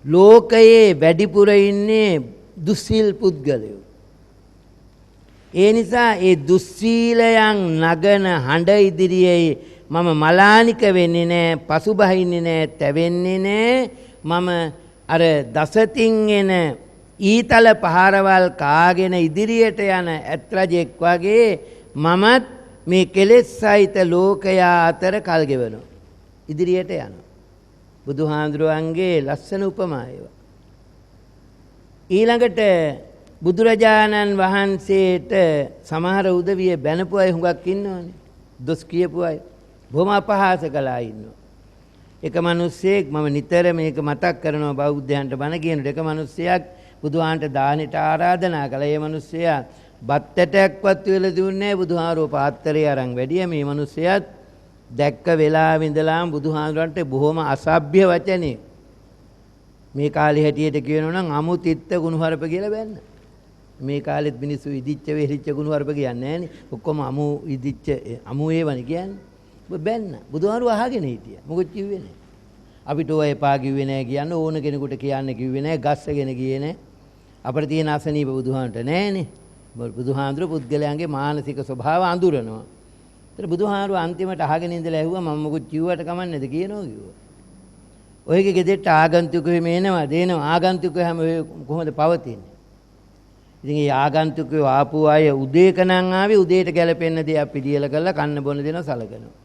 ලෝකයේ වැඩිපුර ඉන්නේ දුස්සීල් පුද්ගලයෝ. ඒ නිසා ඒ දුස්සීලයන් නගන හඬ ඉදිරියේ මම මලානික වෙන්නේ නැහැ, පසුබහින්නේ නැහැ, තැවෙන්නේ නැහැ. මම අර දසතින් එන ඊතල පහරවල් කාගෙන ඉදිරියට යන ඇත්රජෙක් වගේ මමත් මේ කෙලෙස් සහිත ලෝකයා අතර කල් ගෙවනවා. ඉදිරියට යනවා. බුදුහාඳුරුවන්ගේ ලස්සන උපමා ඒවා. ඊළඟට බුදුරජාණන් වහන්සේට සමහර උදවිය බැනපු අය හුඟක් ඉන්නවනේ. දොස් කියපු අය. බොහොම අපහාස කළා ඉන්නවා. එක මිනිස්සෙක් මම නිතර මේක මතක් කරනවා බෞද්ධයන්ට බණ කියනකොට එක මිනිස්සෙක් බුදුහාන්ට දානෙට ආරාධනා කළා. ඒ මිනිස්සයා බත් ඇටයක්වත් වෙලා දුන්නේ නැහැ. බුදුහාරෝ පාත්‍රය අරන් වැඩිය මේ මිනිස්සයාත් දැක්ක වෙලාවෙ ඉඳලාම බුදුහාඳුරන්ට බොහොම අසභ්‍ය වචනේ මේ කාලේ හැටියට කියනවා නම් අමුතිත්ත ගුණහරප කියලා බැන්න. මේ කාලෙත් මිනිස්සු ඉදිච්ච වෙහිච්ච ගුණහරප කියන්නේ නැහනේ. ඔක්කොම අමු ඉදිච්ච අමු ඒවනේ කියන්නේ. ඔබ බැන්න. බුදුහාරු අහගෙන හිටියා. මොකද කිව්වේ නැහැ. අපිට ඔය එපා කිව්වේ නැහැ කියන්න ඕන කෙනෙකුට කියන්න කිව්වේ නැහැ. ගස්සගෙන ගියේ නැහැ. අපිට තියෙන අසනීප බුදුහාන්ට නැහනේ. බුදුහාඳුර පුද්ගලයන්ගේ මානසික ස්වභාව අඳුරනවා. ඒතර බුදුහාඳුර අන්තිමට අහගෙන ඉඳලා ඇහුවා මම මොකද කිව්වට කමන්නේද කියනවා කිව්වා. ඔයගේ ගෙදරට ආගන්තුකයෝ මේනවා දෙනවා ආගන්තුකයෝ හැම කොහොමද පවතින්නේ? ඉතින් ඒ ආගන්තුකයෝ ආපු අය උදේකනම් ආවේ උදේට ගැලපෙන්න දෙයක් පිළියෙල කරලා කන්න බොන්න දෙනවා සලකනවා.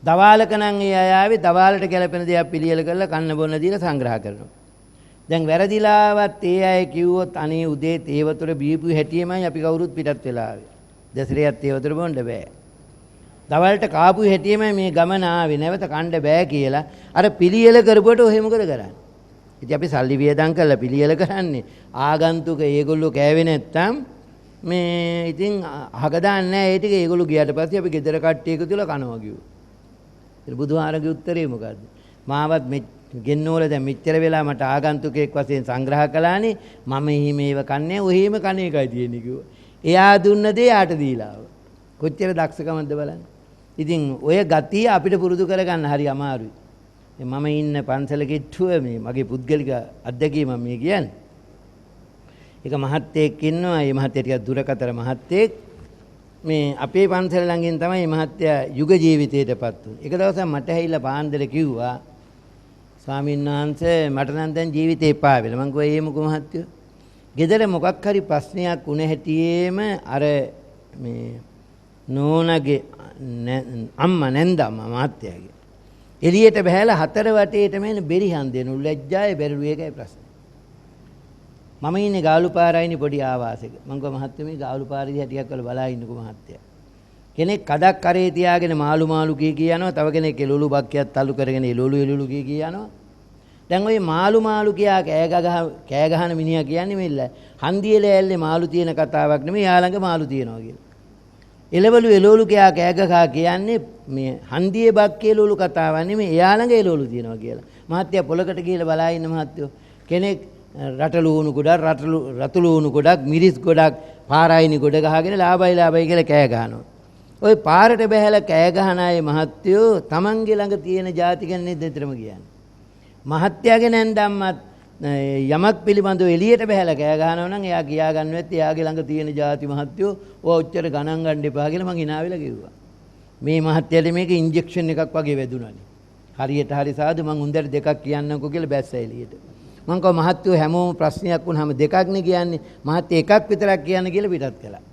දවාලකනම් ඒ අය ආවේ දවාලට ගැලපෙන දෙයක් පිළියෙල කරලා කන්න බොන්න දීලා සංග්‍රහ කරනවා. දැන් වැරදිලාවත් ඒ අය කිව්වොත් අනේ උදේ තේ වතුර බීපු හැටියෙමයි අපි කවුරුත් පිටත් වෙලා ආවේ. දසරියක් තේ වතුර බොන්න බෑ. දවල්ට කාපු හැටියෙමයි මේ ගමන ආවේ. නැවත කන්න බෑ කියලා අර පිළියෙල කරපුවට ඔහෙ මොකද කරන්නේ? ඉතින් අපි සල්ලි වියදම් කරලා පිළියෙල කරන්නේ. ආගන්තුක ඒගොල්ලෝ කෑවේ නැත්තම් මේ ඉතින් අහක දාන්නේ නැහැ. ඒ ටික ඒගොල්ලෝ ගියාට පස්සේ අපි ගෙදර කට්ටිය එකතු වෙලා කනවා කිව්වා. ඉතින් බුදුහාරගේ උත්තරේ මොකද්ද? මාවත් ගෙන්නෝල දැන් මෙච්චර වෙලා මට ආගන්තුකෙක් වශයෙන් සංග්‍රහ කළානේ මම එහි මේව කන්නේ ඔහෙම කණ එකයි තියෙන්නේ කිව්වා. එයා දුන්න දේ යාට දීලා ආවා. කොච්චර දක්ෂකමක්ද බලන්න. ඉතින් ඔය ගතිය අපිට පුරුදු කරගන්න හරි අමාරුයි. මම ඉන්න පන්සල කිට්ටුව මේ මගේ පුද්ගලික අත්දැකීම මේ කියන්නේ. එක මහත්තයෙක් ඉන්නවා. මේ මහත්තයා ටිකක් දුරකතර මහත්තයෙක්. මේ අපේ පන්සල ළඟින් තමයි මේ මහත්තයා යුග ජීවිතයටපත් වුනේ. එක දවසක් මට ඇහිලා පාන්දර කිව්වා ස්වාමීන් වහන්සේ මට නම් දැන් ජීවිතේ එපා වෙලා. මං කිව්වා ඒ මොකද මහත්තයෝ? ගෙදර මොකක් හරි ප්‍රශ්නයක් වුණ හැටියේම අර මේ නෝනගේ අම්මා නැන්දම්මා මහත්තයාගේ එළියට බහැලා හතර වටේටම එන බෙරිහන් දෙනු ලැජ්ජාය බැරිලු ඒකයි ප්‍රශ්නේ. මම ඉන්නේ ගාලුපාරයිනි පොඩි ආවාසයක. මං කිව්වා මහත්තයෝ මේ ගාලුපාරේදී හැටියක් වල බලා ඉන්නකෝ මහත්තයා. කෙනෙක් කඩක් කරේ තියාගෙන මාළු කී යනවා. තව කෙනෙක් එළවලු බක්කියක් තල්ලු කරගෙන එළවලු කී යනවා. දැන් ওই මාළු කියා කෑ ගහන මිනිහා කියන්නේ මෙල්ල හන්දියේ ඇල්ලේ මාළු තියෙන කතාවක් නෙමෙයි යා ළඟ මාළු තියෙනවා කියලා. එළවලු කියා කෑ ගහා කියන්නේ මේ හන්දියේ බක්කේ එළවලු කතාවක් නෙමෙයි එයා ළඟ එළවලු තියෙනවා කියලා. මහත්තයා පොලකට ගිහලා බලා ඉන්න මහත්තයෝ කෙනෙක් රටලු වුණු ගොඩක් රතුළු වුණු ගොඩක් මිරිස් ගොඩක් පාරායිනි ගොඩ ගහගෙන ලාභයි කියලා කෑ ගහනවා. ඔය පාරට බැහැලා කෑ ගහන අය මහත්තයෝ තමන්ගේ ළඟ තියෙන ಜಾති ගැන නේද දෙතරම කියන්නේ. මහත්තයාගේ නැන්දම්මත් යමක් පිළිබඳව එළියට බැහැලා කෑ ගහනවා නම් එයා කියා ගන්නවත් එයාගේ ළඟ තියෙන ಜಾති මහත්තයෝ ඔය ඔච්චර ගණන් ගන්න එපා කියලා මං hina වෙලා කිව්වා. මේ මහත්තයාට මේක ඉන්ජෙක්ෂන් එකක් වගේ වැදුනානේ. හරියට හරි සාදු මං හොඳට දෙකක් කියන්නම්කෝ කියලා බැස්ස එළියට. මං කව මහත්තයෝ හැමෝම ප්‍රශ්නයක් වුණාම දෙකක් නේ කියන්නේ. මහත්තයා එකක් විතරක් කියන්න කියලා පිටත් කළා.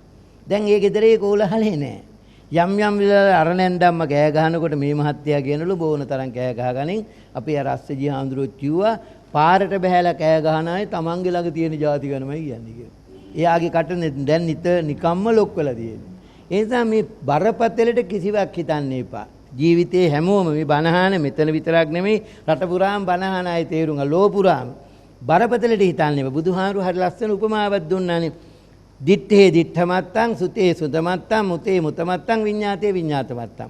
දැන් ඒ ගෙදරේ කෝලහලේ නෑ. යම් වෙලාවල අර නැන්දම්ම කෑ ගහනකොට මේ මහත්තයා කියනලු බෝන තරම් කෑ ගහගනින් අපි අර අස්සජී හාමුදුරුවෝ කිව්වා පාරට බහැලා කෑ ගහන අය තමන්ගේ ළඟ තියෙන ಜಾති ගැනමයි කියන්නේ කියලා. එයාගේ කට දැන් නිකම්ම ලොක් වෙලා තියෙන්නේ. ඒ නිසා මේ බරපතලට කිසිවක් හිතන්න එපා. ජීවිතේ හැමෝම මේ බණහන මෙතන විතරක් නෙමෙයි රට පුරාම බණහන අය තේරුම් ගන්න ලෝ පුරාම බරපතලට හිතන්න එපා. බුදුහාමුදුරු හරි ලස්සන උපමාවක් දුන්නානේ. දිත්තේ දිත්තමත්තං සුතේ සුතමත්තං මුතේ මුතමත්තං විඤ්ඤාතේ විඤ්ඤාතමත්තං.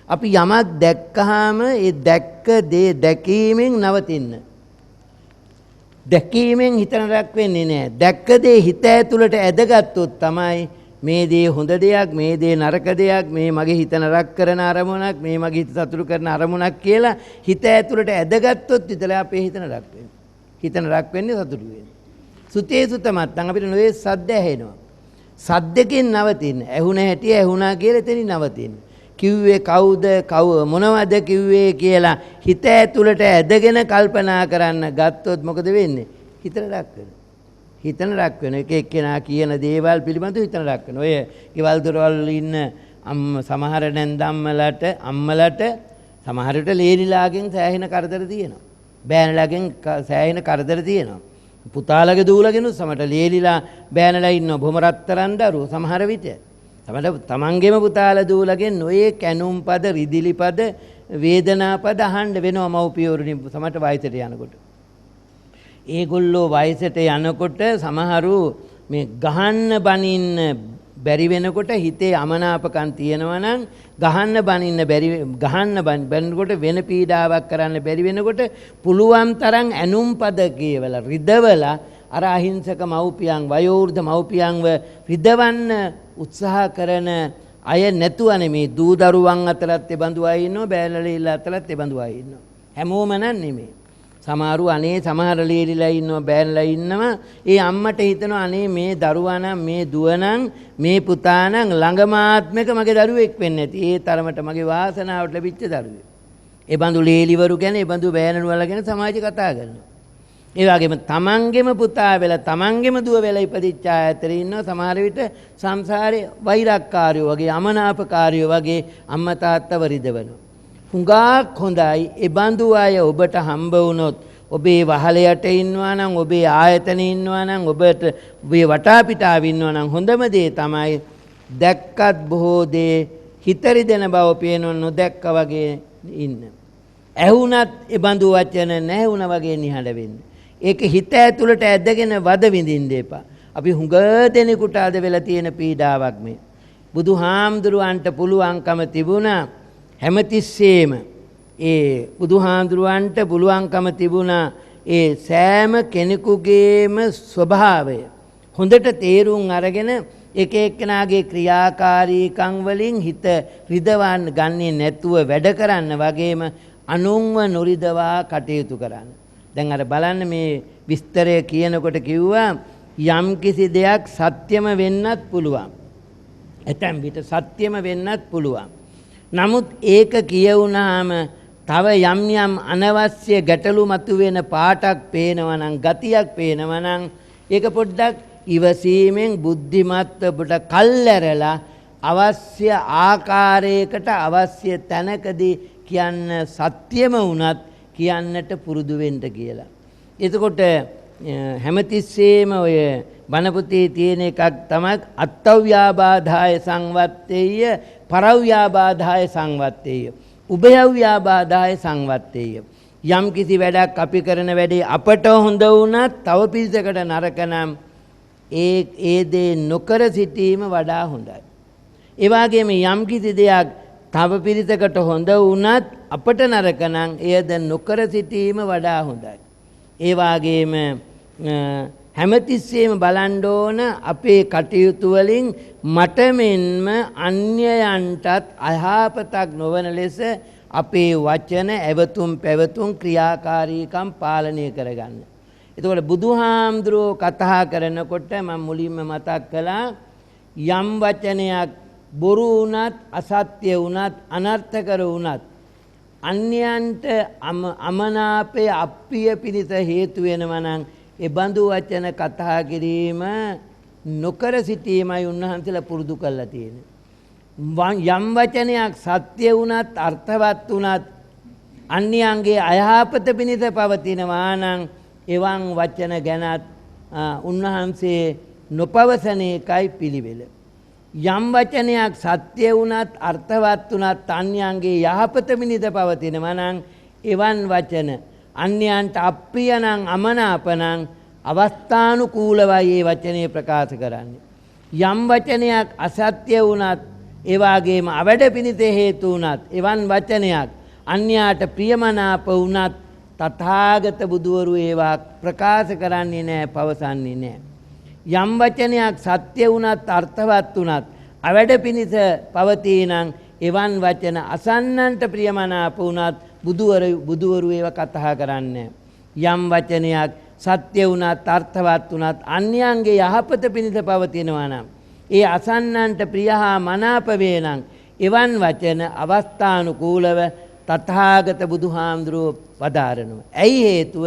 අපි යමක් දැක්කහම ඒ දැක්ක දේ දැකීමෙන් නවතින්න. දැකීමෙන් හිත නරක වෙන්නේ නැහැ. දැක්ක දේ හිත ඇතුළට ඇදගත්තොත් තමයි මේ දේ හොඳ දෙයක්, මේ දේ නරක දෙයක්, මේ මගේ හිත නරක කරන අරමුණක්, මේ මගේ හිත සතුටු කරන අරමුණක් කියලා හිත ඇතුළට ඇදගත්තොත් විතරයි අපේ හිත නරක වෙන්නේ. හිත නරක වෙන්නේ සතුටු වෙන්නේ. සුතේ සුතමත්තන් අපිට නොවේ සද්ද ඇහෙනවා. සද්දකින් නවතින්න. ඇහුණ හැටි ඇහුණා කියලා එතනින් නවතින්න. කිව්වේ කවුද මොනවද කිව්වේ කියලා හිත ඇතුළට ඇදගෙන කල්පනා කරන්න ගත්තොත් මොකද වෙන්නේ? හිත නරක වෙනවා. හිතන රක් වෙන එක එක්කෙනා කියන දේවල් පිළිබඳව හිතන රක් වෙන. ඔය ගෙවල් දොරවල් ඉන්න සමහර නැන්දම්මලට අම්මලට සමහරට ලේලිලාගෙන් සෑහෙන කරදර තියෙනවා. බෑනලාගෙන් සෑහෙන කරදර තියෙනවා. පුතාලගේ දූලගෙන සමහරට ලේලිලා බෑනලා ඉන්නවා බොහොම රත්තරන් දරුවෝ සමහර විට. සමහරට තමන්ගේම පුතාලා දූලගෙන් ඔය කැනුම් පද රිදිලි පද වේදනා පද අහන්න වෙනවා මව්පියවරුනි සමහරට වයසට යනකොට. ඒගොල්ලෝ වයසට යනකොට සමහරු මේ ගහන්න බනින්න බැරි වෙනකොට හිතේ අමනාපකම් තියෙනවා නම් ගහන්න බනිනකොට වෙන පීඩාවක් කරන්න බැරි වෙනකොට පුළුවන් තරම් ඇනුම් පද කියවලා රිදවලා අර අහිංසක මව්පියන් වයෝවෘද්ධ මව්පියන්ව රිදවන්න උත්සාහ කරන අය නැතුව නෙමේ දූ දරුවන් අතරත් ඒ බඳු අය ඉන්නවා බෑලලීලා අතරත් ඒ බඳු අය ඉන්නවා හැමෝම නෙමේ සමහරු අනේ සමහර ලීලිලා ඉන්නවා බෑනලා ඉන්නවා ඒ අම්මට හිතනවා අනේ මේ දරුවා නම් මේ දුව නම් මේ පුතා නම් ළඟම ආත්මෙක මගේ දරුවෙක් වෙන්නේ නැති ඒ තරමට මගේ වාසනාවට ලැබිච්ච දරුවෙක් ඒ බඳු ලීලිවරු ගැන ඒ බඳු බෑනලු වල ගැන සමාජය කතා කරනවා ඒ වගේම තමන්ගේම පුතා වෙලා තමන්ගේම දුව වෙලා ඉපදිච්ච අය අතර ඉන්නවා සමහර විට සංසාරේ වෛරක්කාරයෝ වගේ අමනාපකාරයෝ වගේ අම්මා තාත්තව රිදවනවා හුඟක් හොඳයි ඒ බඳු අය ඔබට හම්බ වුණොත් ඔබේ වහලයට ඉන්නවා නම් ඔබේ ආයතනේ ඉන්නවා නම් ඔබට ඔබේ වටාපිටාවේ ඉන්නවා නම් හොඳම දේ තමයි දැක්කත් බොහෝ දේ හිතරි දෙන බව පේනො නොදැක්ක වගේ ඉන්න. ඇහුණත් ඒ බඳු වචන නැහුණ වගේ නිහඬ වෙන්න. ඒක හිත ඇතුළට ඇදගෙන වද විඳින්න එපා. අපි හුඟ දෙනෙකුට අද වෙලා තියෙන පීඩාවක් මේ. බුදුහාමුදුරුවන්ට පුළුවන්කම තිබුණා හැමතිස්සෙම ඒ බුදුහාඳුරුවන්ට පුළුවන්කම තිබුණා ඒ සෑම කෙනෙකුගේම ස්වභාවය හොඳට තේරුම් අරගෙන එක එක්කෙනාගේ ක්‍රියාකාරීකම් වලින් හිත රිදවන්න ගන්නේ නැතුව වැඩ කරන්න වගේම අනුන්ව නොරිදවා කටයුතු කරන්න. දැන් අර බලන්න මේ විස්තරය කියනකොට කිව්වා යම් කිසි දෙයක් සත්‍යම වෙන්නත් පුළුවන්. ඇතැම් විට සත්‍යම වෙන්නත් පුළුවන්. නමුත් ඒක කියවුණාම තව යම් යම් අනවශ්‍ය ගැටලු මතුවෙන පාටක් පේනවා නම් ගතියක් පේනවා නම් ඒක පොඩ්ඩක් ඉවසීමෙන් බුද්ධිමත්ව පොඩ කල්ැරලා අවශ්‍ය ආකාරයකට අවශ්‍ය තැනකදී කියන්න සත්‍යම වුණත් කියන්නට පුරුදු වෙන්න කියලා. එතකොට හැමතිස්සෙම ඔය බණපොතේ තියෙන එකක් තමයි අත්තව්‍යාබාධාය සංවත්තේය පරව්‍යාබාධාය සංවත්තේය උභයව්‍යාබාධාය සංවත්තේය යම් කිසි වැඩක් අපි කරන වැඩේ අපට හොඳ වුණත් තව පිරිසකට නරක නම් ඒ දේ නොකර සිටීම වඩා හොඳයි. ඒ වගේම යම් කිසි දෙයක් තව පිරිසකට හොඳ වුණත් අපට නරක නම් එයද නොකර සිටීම වඩා හොඳයි. ඒ වගේම හැමතිස්සෙම බලන්න ඕන අපේ කටයුතු වලින් මට මෙන්ම අන්‍යයන්ටත් අයහපතක් නොවන ලෙස අපේ වචන ඇවතුම් පැවතුම් ක්‍රියාකාරීකම් පාලනය කරගන්න. එතකොට බුදුහාමුදුරුවෝ කතා කරනකොට මම මුලින්ම මතක් කළා යම් වචනයක් බොරු වුණත් අසත්‍ය වුණත් අනර්ථකර වුණත් අන්‍යයන්ට අමනාපය අප්‍රිය පිණිස හේතු වෙනවා නම් ඒ බඳු වචන කතා කිරීම නොකර සිටීමයි උන්වහන්සේලා පුරුදු කරලා තියෙන්නේ. යම් වචනයක් සත්‍ය වුණත් අර්ථවත් වුණත් අන්‍යයන්ගේ අයහපත පිණිස පවතිනවා නම් එවන් වචන ගැනත් උන්වහන්සේ නොපවසන එකයි පිළිවෙල. යම් වචනයක් සත්‍ය වුණත් අර්ථවත් වුණත් අන්‍යයන්ගේ යහපත පිණිස පවතිනවා නම් එවන් වචන අන්‍යයන්ට අප්‍රිය නම් අමනාප නම් අවස්ථානුකූලවයි ඒ වචනේ ප්‍රකාශ කරන්නේ. යම් වචනයක් අසත්‍ය වුණත් ඒ වගේම අවැඩ පිණිස හේතු වුණත් එවන් වචනයක් අන්‍යයාට ප්‍රියමනාප වුණත් තථාගත බුදුවරු ඒවා ප්‍රකාශ කරන්නේ නැහැ පවසන්නේ නැහැ. යම් වචනයක් සත්‍ය වුණත් අර්ථවත් වුණත් අවැඩ පිණිස පවතී නම් එවන් වචන අසන්නන්ට ප්‍රියමනාප වුණත් බුදුවරු ඒවා කතා කරන්නේ. යම් වචනයක් සත්‍ය වුණත් අර්ථවත් වුණත් අන්‍යයන්ගේ යහපත පිණිස පවතිනවා නම් ඒ අසන්නන්ට ප්‍රිය හා මනාප වේ නම් එවන් වචන අවස්ථානුකූලව තථාගත බුදුහාමුදුරුවෝ වදාරනවා. ඇයි හේතුව?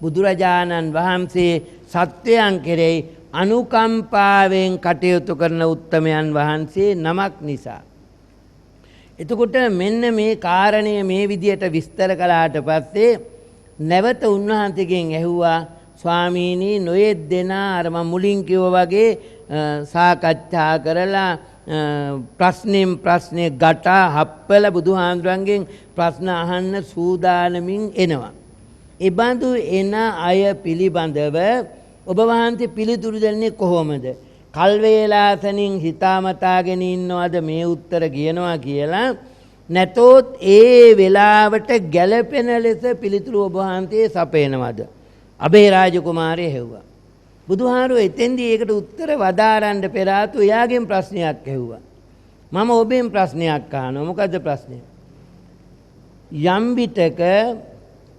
බුදුරජාණන් වහන්සේ සත්වයන් කෙරෙහි අනුකම්පාවෙන් කටයුතු කරන උත්තමයන් වහන්සේ නමක් නිසා. එතකොට මෙන්න මේ කාරණය මේ විදියට විස්තර කළාට පස්සේ නැවත උන්වහන්සේගෙන් ඇහුවා ස්වාමීනි නොයෙක් දෙනා අර මම මුලින් කිව්වා වගේ සාකච්ඡා කරලා ප්‍රශ්නෙන් ප්‍රශ්නේ ගටා හප්පල බුදුහාමුදුරන්ගෙන් ප්‍රශ්න අහන්න සූදානමින් එනවා. ඒ බඳු එන අය පිළිබඳව ඔබ වහන්සේ පිළිතුරු දෙන්නේ කොහොමද? කල් වේලාසනින් හිතාමතාගෙන ඉන්නවද මේ උත්තර කියනවා කියලා? නැතොත් ඒ වෙලාවට ගැළපෙන ලෙස පිළිතුරු ඔබ වහන්සේ සපයනවද? අබේරාජ කුමාරය හෙව්වා. බුදුහාරෝ එතෙන්දී ඒකට උත්තර වදාරන්න පෙර ආතු එයාගෙන් ප්‍රශ්නයක් ඇහුවා. මම ඔබෙන් ප්‍රශ්නයක් අහනවා. මොකද්ද ප්‍රශ්නය? යම් විටක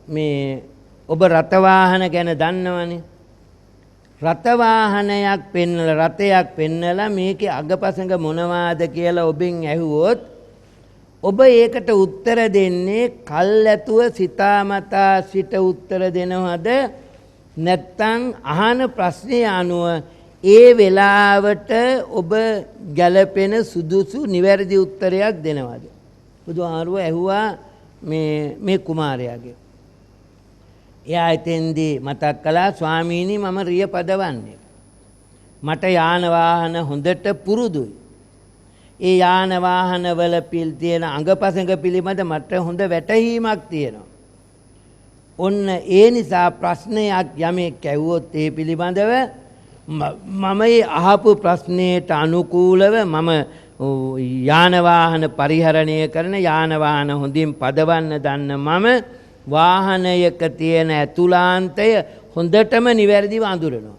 මේ ඔබ රත වාහන ගැන දන්නවනේ. රත වාහනයක් පෙන්නලා රතයක් පෙන්නලා මේකේ අගපසඟ මොනවාද කියලා ඔබෙන් ඇහුවොත් ඔබ ඒකට උත්තර දෙන්නේ කල්ැතුව සිතාමතා සිට උත්තර දෙනවද? නැත්තම් අහන ප්‍රශ්නේ අනුව ඒ වෙලාවට ඔබ ගැළපෙන සුදුසු නිවැරදි උත්තරයක් දෙනවද? බුදුහාරුව ඇහුවා මේ කුමාරයාගේ. එයා එතෙන්දී මතක් කළා ස්වාමීනි මම රිය පදවන්නේ. මට යාන වාහන හොඳට පුරුදුයි. ඒ යාන වාහන වල තියෙන අංගපසංග පිළිබඳ මට හොඳ වැටහීමක් තියෙනවා. ඔන්න ඒ නිසා ප්‍රශ්නයක් යමෙක් ඇහුවොත් ඒ පිළිබඳව මම ඒ අහපු ප්‍රශ්නයට අනුකූලව මම යාන වාහන පරිහරණය කරන යාන වාහන හොඳින් පදවන්න දන්න මම වාහනයක තියෙන ඇතුළාන්තය හොඳටම නිවැරදිව අඳුරනවා.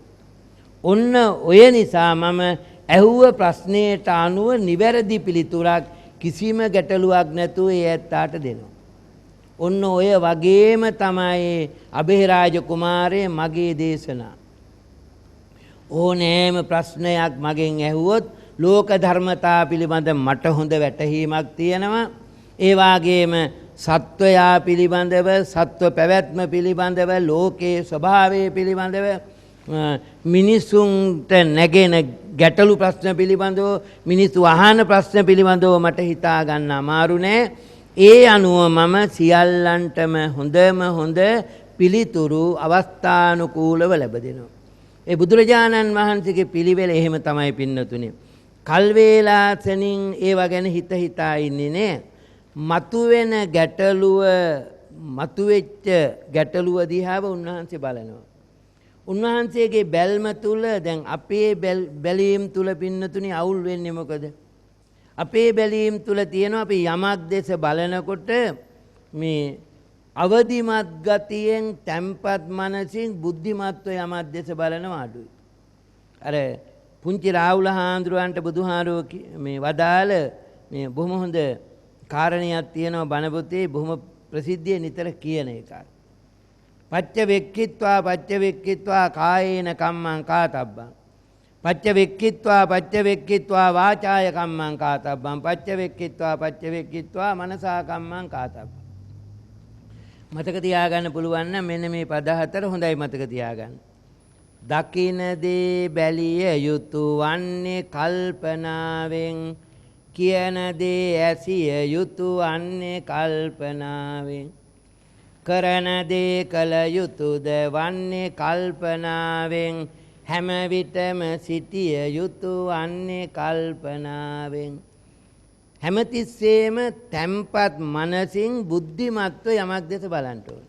ඔන්න ඔය නිසා මම ඇහුව ප්‍රශ්නයට අනුව නිවැරදි පිළිතුරක් කිසිම ගැටලුවක් නැතුව ඒ ඇත්තාට දෙනවා. ඔන්න ඔය වගේම තමයි අබේරාජ කුමාරය මගේ දේශනා. ඕනෑම ප්‍රශ්නයක් මගෙන් ඇහුවොත් ලෝක ධර්මතා පිළිබඳ මට හොඳ වැටහීමක් තියෙනවා. ඒ වගේම සත්වයා පිළිබඳව සත්ව පැවැත්ම පිළිබඳව ලෝකයේ ස්වභාවය පිළිබඳව මිනිසුන්ට නැගෙන ගැටලු ප්‍රශ්න පිළිබඳව මිනිස්සු අහන ප්‍රශ්න පිළිබඳව මට හිතා ගන්න අමාරු නෑ. ඒ අනුව මම සියල්ලන්ටම හොඳ පිළිතුරු අවස්ථානුකූලව ලැබ දෙනවා. ඒ බුදුරජාණන් වහන්සේගේ පිළිවෙල එහෙම තමයි පින්නතුනේ. කල් වේලාසනින් ඒව ගැන හිතා ඉන්නේ නෑ. මතුවෙන ගැටලුව මතුවෙච්ච ගැටලුව දිහාව උන්වහන්සේ බලනවා. උන්වහන්සේගේ බැල්ම තුල දැන් අපේ බැලීම් තුල පින්නතුනේ අවුල් වෙන්නේ මොකද? අපේ බැලීම් තුල තියෙනවා අපි යමක් දෙස බලනකොට මේ අවදිමත් ගතියෙන් තැම්පත් මනසින් බුද්ධිමත්ව යමක් දෙස බලනවා අඩුයි. අර පුංචි රාහුල හාමුදුරුවන්ට බුදුහාරෝ මේ වදාළ මේ බොහොම හොඳ කාරණයක් තියෙනවා බණ පොතේ බොහොම ප්‍රසිද්ධිය නිතර කියන එකක්. පච්ච වෙක්කිත්වා කායේන කම්මං කාතබ්බං පච්ච වෙක්කිත්වා වාචාය කම්මං කාතබ්බං පච්ච වෙක්කිත්වා මනසා කම්මං කාතබ්බං. මතක තියාගන්න පුළුවන් නම් මෙන්න මේ පද හතර හොඳයි මතක තියාගන්න. දකින දේ බැලිය යුතු වන්නේ කල්පනාවෙන් කියන දේ ඇසිය යුතු වන්නේ කල්පනාවෙන් කරන දේ කළ යුතුද වන්නේ කල්පනාවෙන් හැම විටම සිටිය යුතු වන්නේ කල්පනාවෙන් හැමතිස්සෙම තැම්පත් මනසින් බුද්ධිමත්ව යමක් දෙස බලන්න ඕන.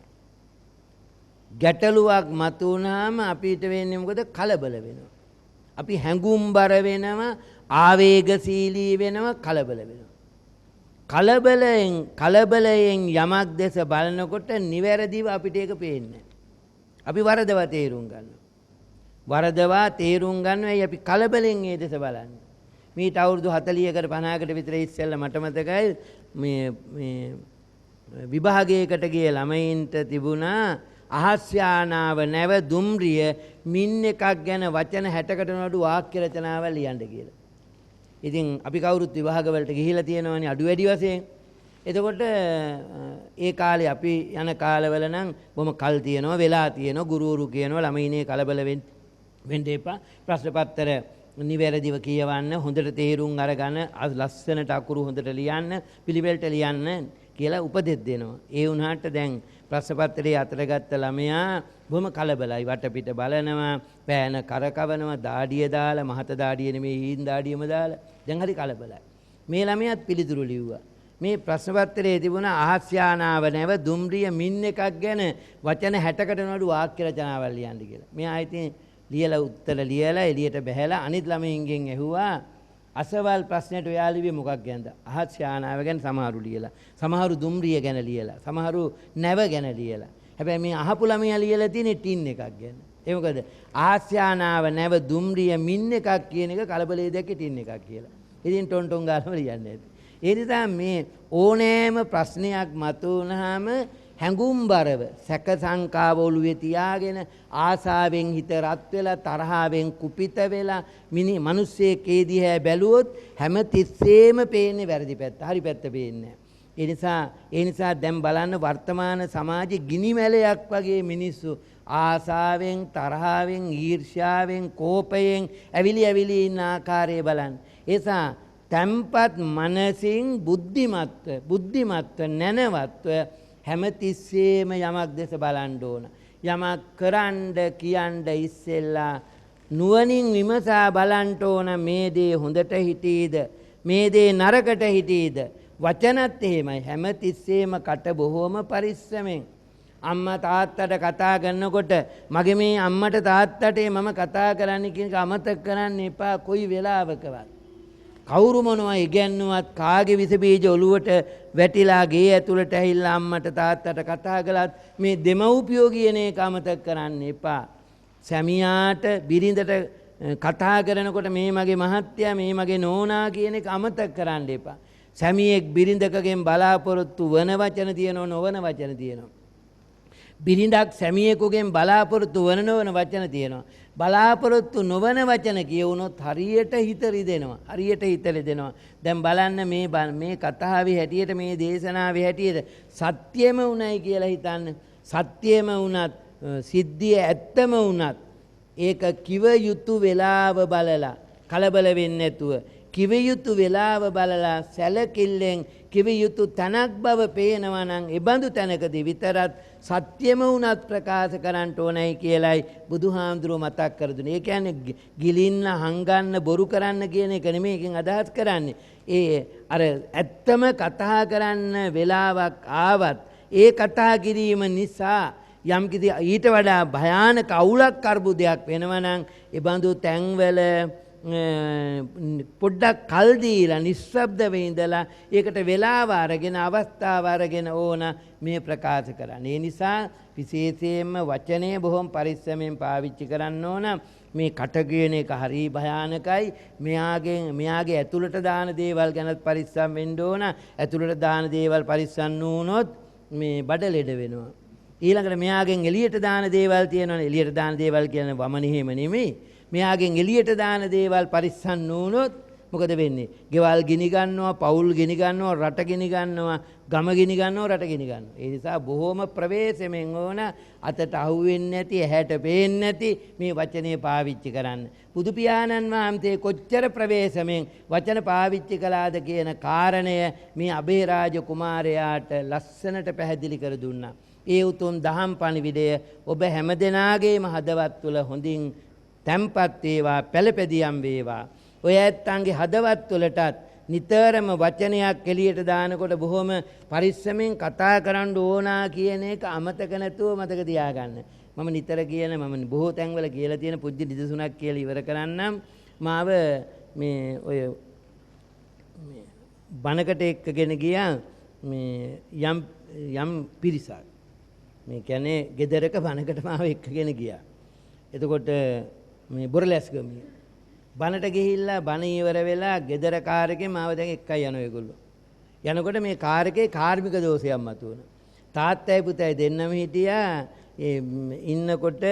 ගැටලුවක් මතුවුනහම අපිට වෙන්නේ මොකද? කලබල වෙනවා. අපි හැඟුම්බර වෙනවා, ආවේගශීලී වෙනවා, කලබල වෙනවා. කලබලයෙන් යමක් දෙස බලනකොට නිවැරදිව අපිට ඒක පේන්නේ. අපි වරදව තේරුම් ගන්නවා. වරදවා තේරුම් ගන්නවයි අපි කලබලෙන් ඒ දෙස බලන්නේ. මීට අවුරුදු 40කට 50කට විතර ඉස්සෙල්ලා මට මතකයි මේ විභාගයකට ගිය ළමයින්ට තිබුණා අහස් යානාව නැව දුම්රිය මින් එකක් ගැන වචන 60කට නඩු වාක්‍ය රචනාවල් ලියන්න කියලා. ඉතින් අපි කවුරුත් විභාග වලට ගිහිලා තියෙනවනේ අඩු වැඩි වශයෙන්. එතකොට ඒ කාලේ අපි යන කාලවල නම් බොහොම කල් තියෙනවා වෙලා තියෙනවා ගුරුවරු කියනවා ළමයිනේ කලබල වෙන්න එපා. ප්‍රශ්න පත්‍ර නිවැරදිව කියවන්න හොඳට තේරුම් අරගෙන ලස්සනට අකුරු හොඳට ලියන්න පිළිවෙලට ලියන්න කියලා උපදෙස් දෙනවා. ඒ වුණාට දැන් ප්‍රශ්න පත්‍රයේ අතර ගත්ත ළමයා බොහොම කලබලයි වටපිට බලනවා පෑන කරකවනවා දාඩිය දාලා මහත දාඩිය නෙමෙයි හීන් දාඩියම දාලා දැන් හරි කලබලයි. මේ ළමයාත් පිළිතුරු ලිව්වා. මේ ප්‍රශ්න පත්‍රයේ තිබුණ අහස් යානාව නැව දුම්රිය මින් එකක් ගැන වචන 60කට නඩු වාක්‍ය රචනාවල් ලියන්න කියලා. මෙයා ඉතින් ලියලා උත්තර ලියලා එළියට බහැලා අනිත් ළමයින්ගෙන් ඇහුවා අසවල් ප්‍රශ්නෙට ඔයා ලිව්වේ මොකක් ගැනද? අහස් යානාව ගැන සමහරු ලියලා, සමහරු දුම්රිය ගැන ලියලා, සමහරු නැව ගැන ලියලා. හැබැයි මේ අහපු ළමයා ලියලා තියෙන්නේ ටින් එකක් ගැන. ඒ මොකද අහස් යානාව නැව දුම්රිය මින් එකක් කියන එක කලබලයේ දැක්කේ ටින් එකක් කියලා. ඉතින් ටොන් ගාලම ලියන්නේ. ඒ නිසා මේ ඕනෑම ප්‍රශ්නයක් මතුවනහම හැඟුම්බරව සැක සංකාව ඔළුවේ තියාගෙන ආසාවෙන් හිත රත් වෙලා තරහාවෙන් කුපිත වෙලා මිනිස්සෙක් ඒ දිහා බැලුවොත් හැම තිස්සෙම පේන්නේ වැරදි පැත්ත. හරි පැත්ත පේන්නේ නැහැ. ඒ නිසා දැන් බලන්න වර්තමාන සමාජයේ ගිනි මැලයක් වගේ මිනිස්සු ආසාවෙන් තරහාවෙන් ඊර්ෂ්‍යාවෙන් කෝපයෙන් ඇවිලි ඉන්න ආකාරය බලන්න. ඒසා තැම්පත් මනසින් බුද්ධිමත්ව නැනවත්ව හැමතිස්සෙම යමක් දෙස බලන්න ඕන. යමක් කරන්න කියන්න ඉස්සෙල්ලා නුවණින් විමසා බලන්න ඕන මේ දේ හොඳට හිටීද මේ දේ නරකට හිටීද. වචනත් එහෙමයි හැමතිස්සෙම කට බොහොම පරිස්සමෙන් අම්මා තාත්තට කතා කරනකොට මගේ මේ අම්මට තාත්තට මම කතා කරන්න කියන එක අමතක කරන්න එපා කොයි වෙලාවකවත්. කවුරු මොනවා ඉගැන්නුවත් කාගේ විස බීජ ඔලුවට වැටිලා ගේ ඇතුළට ඇහිල්ලා අම්මට තාත්තට කතා කළත් මේ දෙමව්පියෝ කියන එක අමතක කරන්න එපා. සැමියාට බිරිඳට කතා කරනකොට මේ මගේ මහත්තයා මේ මගේ නෝනා කියන එක අමතක කරන්න එපා. සැමියෙක් බිරිඳකගෙන් බලාපොරොත්තු වන වචන තියෙනවා නොවන වචන තියෙනවා. බිරිඳක් සැමියෙකුගෙන් බලාපොරොත්තු වන නොවන වචන තියෙනවා. බලාපොරොත්තු නොවන වචන කියවුනොත් හරියට හිත රිදෙනවා. හරියට හිත රිදෙනවා. දැන් බලන්න මේ කතාවේ හැටියට මේ දේශනාවේ හැටියට සත්‍යෙම උණයි කියලා හිතන්න. සත්‍යෙම වුණත් සිද්ධිය ඇත්තම වුණත් ඒක කිව යුතු වෙලාව බලලා කලබල වෙන්නේ නැතුව කිව යුතු වෙලාව බලලා සැලකිල්ලෙන් කිව යුතු තනක් බව පේනවා නම් ඒ බඳු තැනකදී විතරත් සත්‍යම වුණත් ප්‍රකාශ කරන්න ඕනයි කියලයි බුදුහාමුදුරුව මතක් කර දුන්නේ. ඒ කියන්නේ ගිලින්න හංගන්න බොරු කරන්න කියන එක නෙමෙයි එකෙන් අදහස් කරන්නේ. ඒ අර ඇත්තම කතා කරන්න වෙලාවක් ආවත් ඒ කතා කිරීම නිසා යම් කිසි ඊට වඩා භයානක අවුලක් අර්බුදයක් වෙනවා නම් ඒ බඳු තැන්වල පොඩ්ඩක් කල් දීලා නිශ්ශබ්දව ඉඳලා ඒකට වෙලාව අරගෙන අවස්ථාව අරගෙන ඕන මේ ප්‍රකාශ කරන්න. ඒ නිසා විශේෂයෙන්ම වචනේ බොහොම පරිස්සමෙන් පාවිච්චි කරන්න ඕන. මේ කට කියන එක හරි භයානකයි. මෙයාගේ ඇතුළට දාන දේවල් ගැනත් පරිස්සම් වෙන්න ඕන. ඇතුළට දාන දේවල් පරිස්සම් නුනොත් මේ බඩ ලෙඩ වෙනවා. ඊළඟට මෙයාගෙන් එළියට දාන දේවල් තියෙනවනේ. එළියට දාන දේවල් කියන්නේ වමන හිම නෙමෙයි. මෙයාගෙන් එළියට දාන දේවල් පරිස්සම් නුනොත් මොකද වෙන්නේ? ගෙවල් ගිනි ගන්නවා, පවුල් ගිනි ගන්නවා, රට ගිනි ගන්නවා, ගම ගිනි ගන්නවා, රට ගිනි ගන්නවා. ඒ නිසා බොහොම ප්‍රවේශමෙන් ඕන අතට අහුවෙන්නේ නැති, ඇහැට පේන්නේ නැති මේ වචනේ පාවිච්චි කරන්න. බුදු පියාණන් වහන්සේ කොච්චර ප්‍රවේශමෙන් වචන පාවිච්චි කළාද කියන කාරණය මේ අබේරාජ කුමාරයාට ලස්සනට පැහැදිලි කර දුන්නා. ඒ උතුම් දහම් පණිවිඩය ඔබ හැමදෙනාගේම හදවත් තුළ හොඳින් තැම්පත් වේවා, පළපැදියම් වේවා. ඔය ඇත්තන්ගේ හදවත් තුළටත් නිතරම වචනයක් එළියට දානකොට බොහොම පරිස්සමෙන් කතා කරන්න ඕනා කියන එක අමතක නැතුව මතක තියාගන්න. මම නිතර කියන මම බොහෝ තැන්වල කියලා තියෙන පුජ්‍ය නිදසුණක් කියලා ඉවර කරන්නම්. මාව මේ ඔය බණකට එක්කගෙන ගියා මේ යම් පිරිසක්. මේ කියන්නේ ගෙදරක බණකට මාව එක්කගෙන ගියා. එතකොට මේ බොරලැස්ගමිය. බනට ගිහිල්ලා බන ඉවර වෙලා ගෙදර කාර් එකේ මාව දැන් එක්කයි යනවා ඒගොල්ලෝ. යනකොට මේ කාර් එකේ කාර්මික දෝෂයක් මතුවුණා. තාත්තයි පුතයි දෙන්නම හිටියා. ඉන්නකොට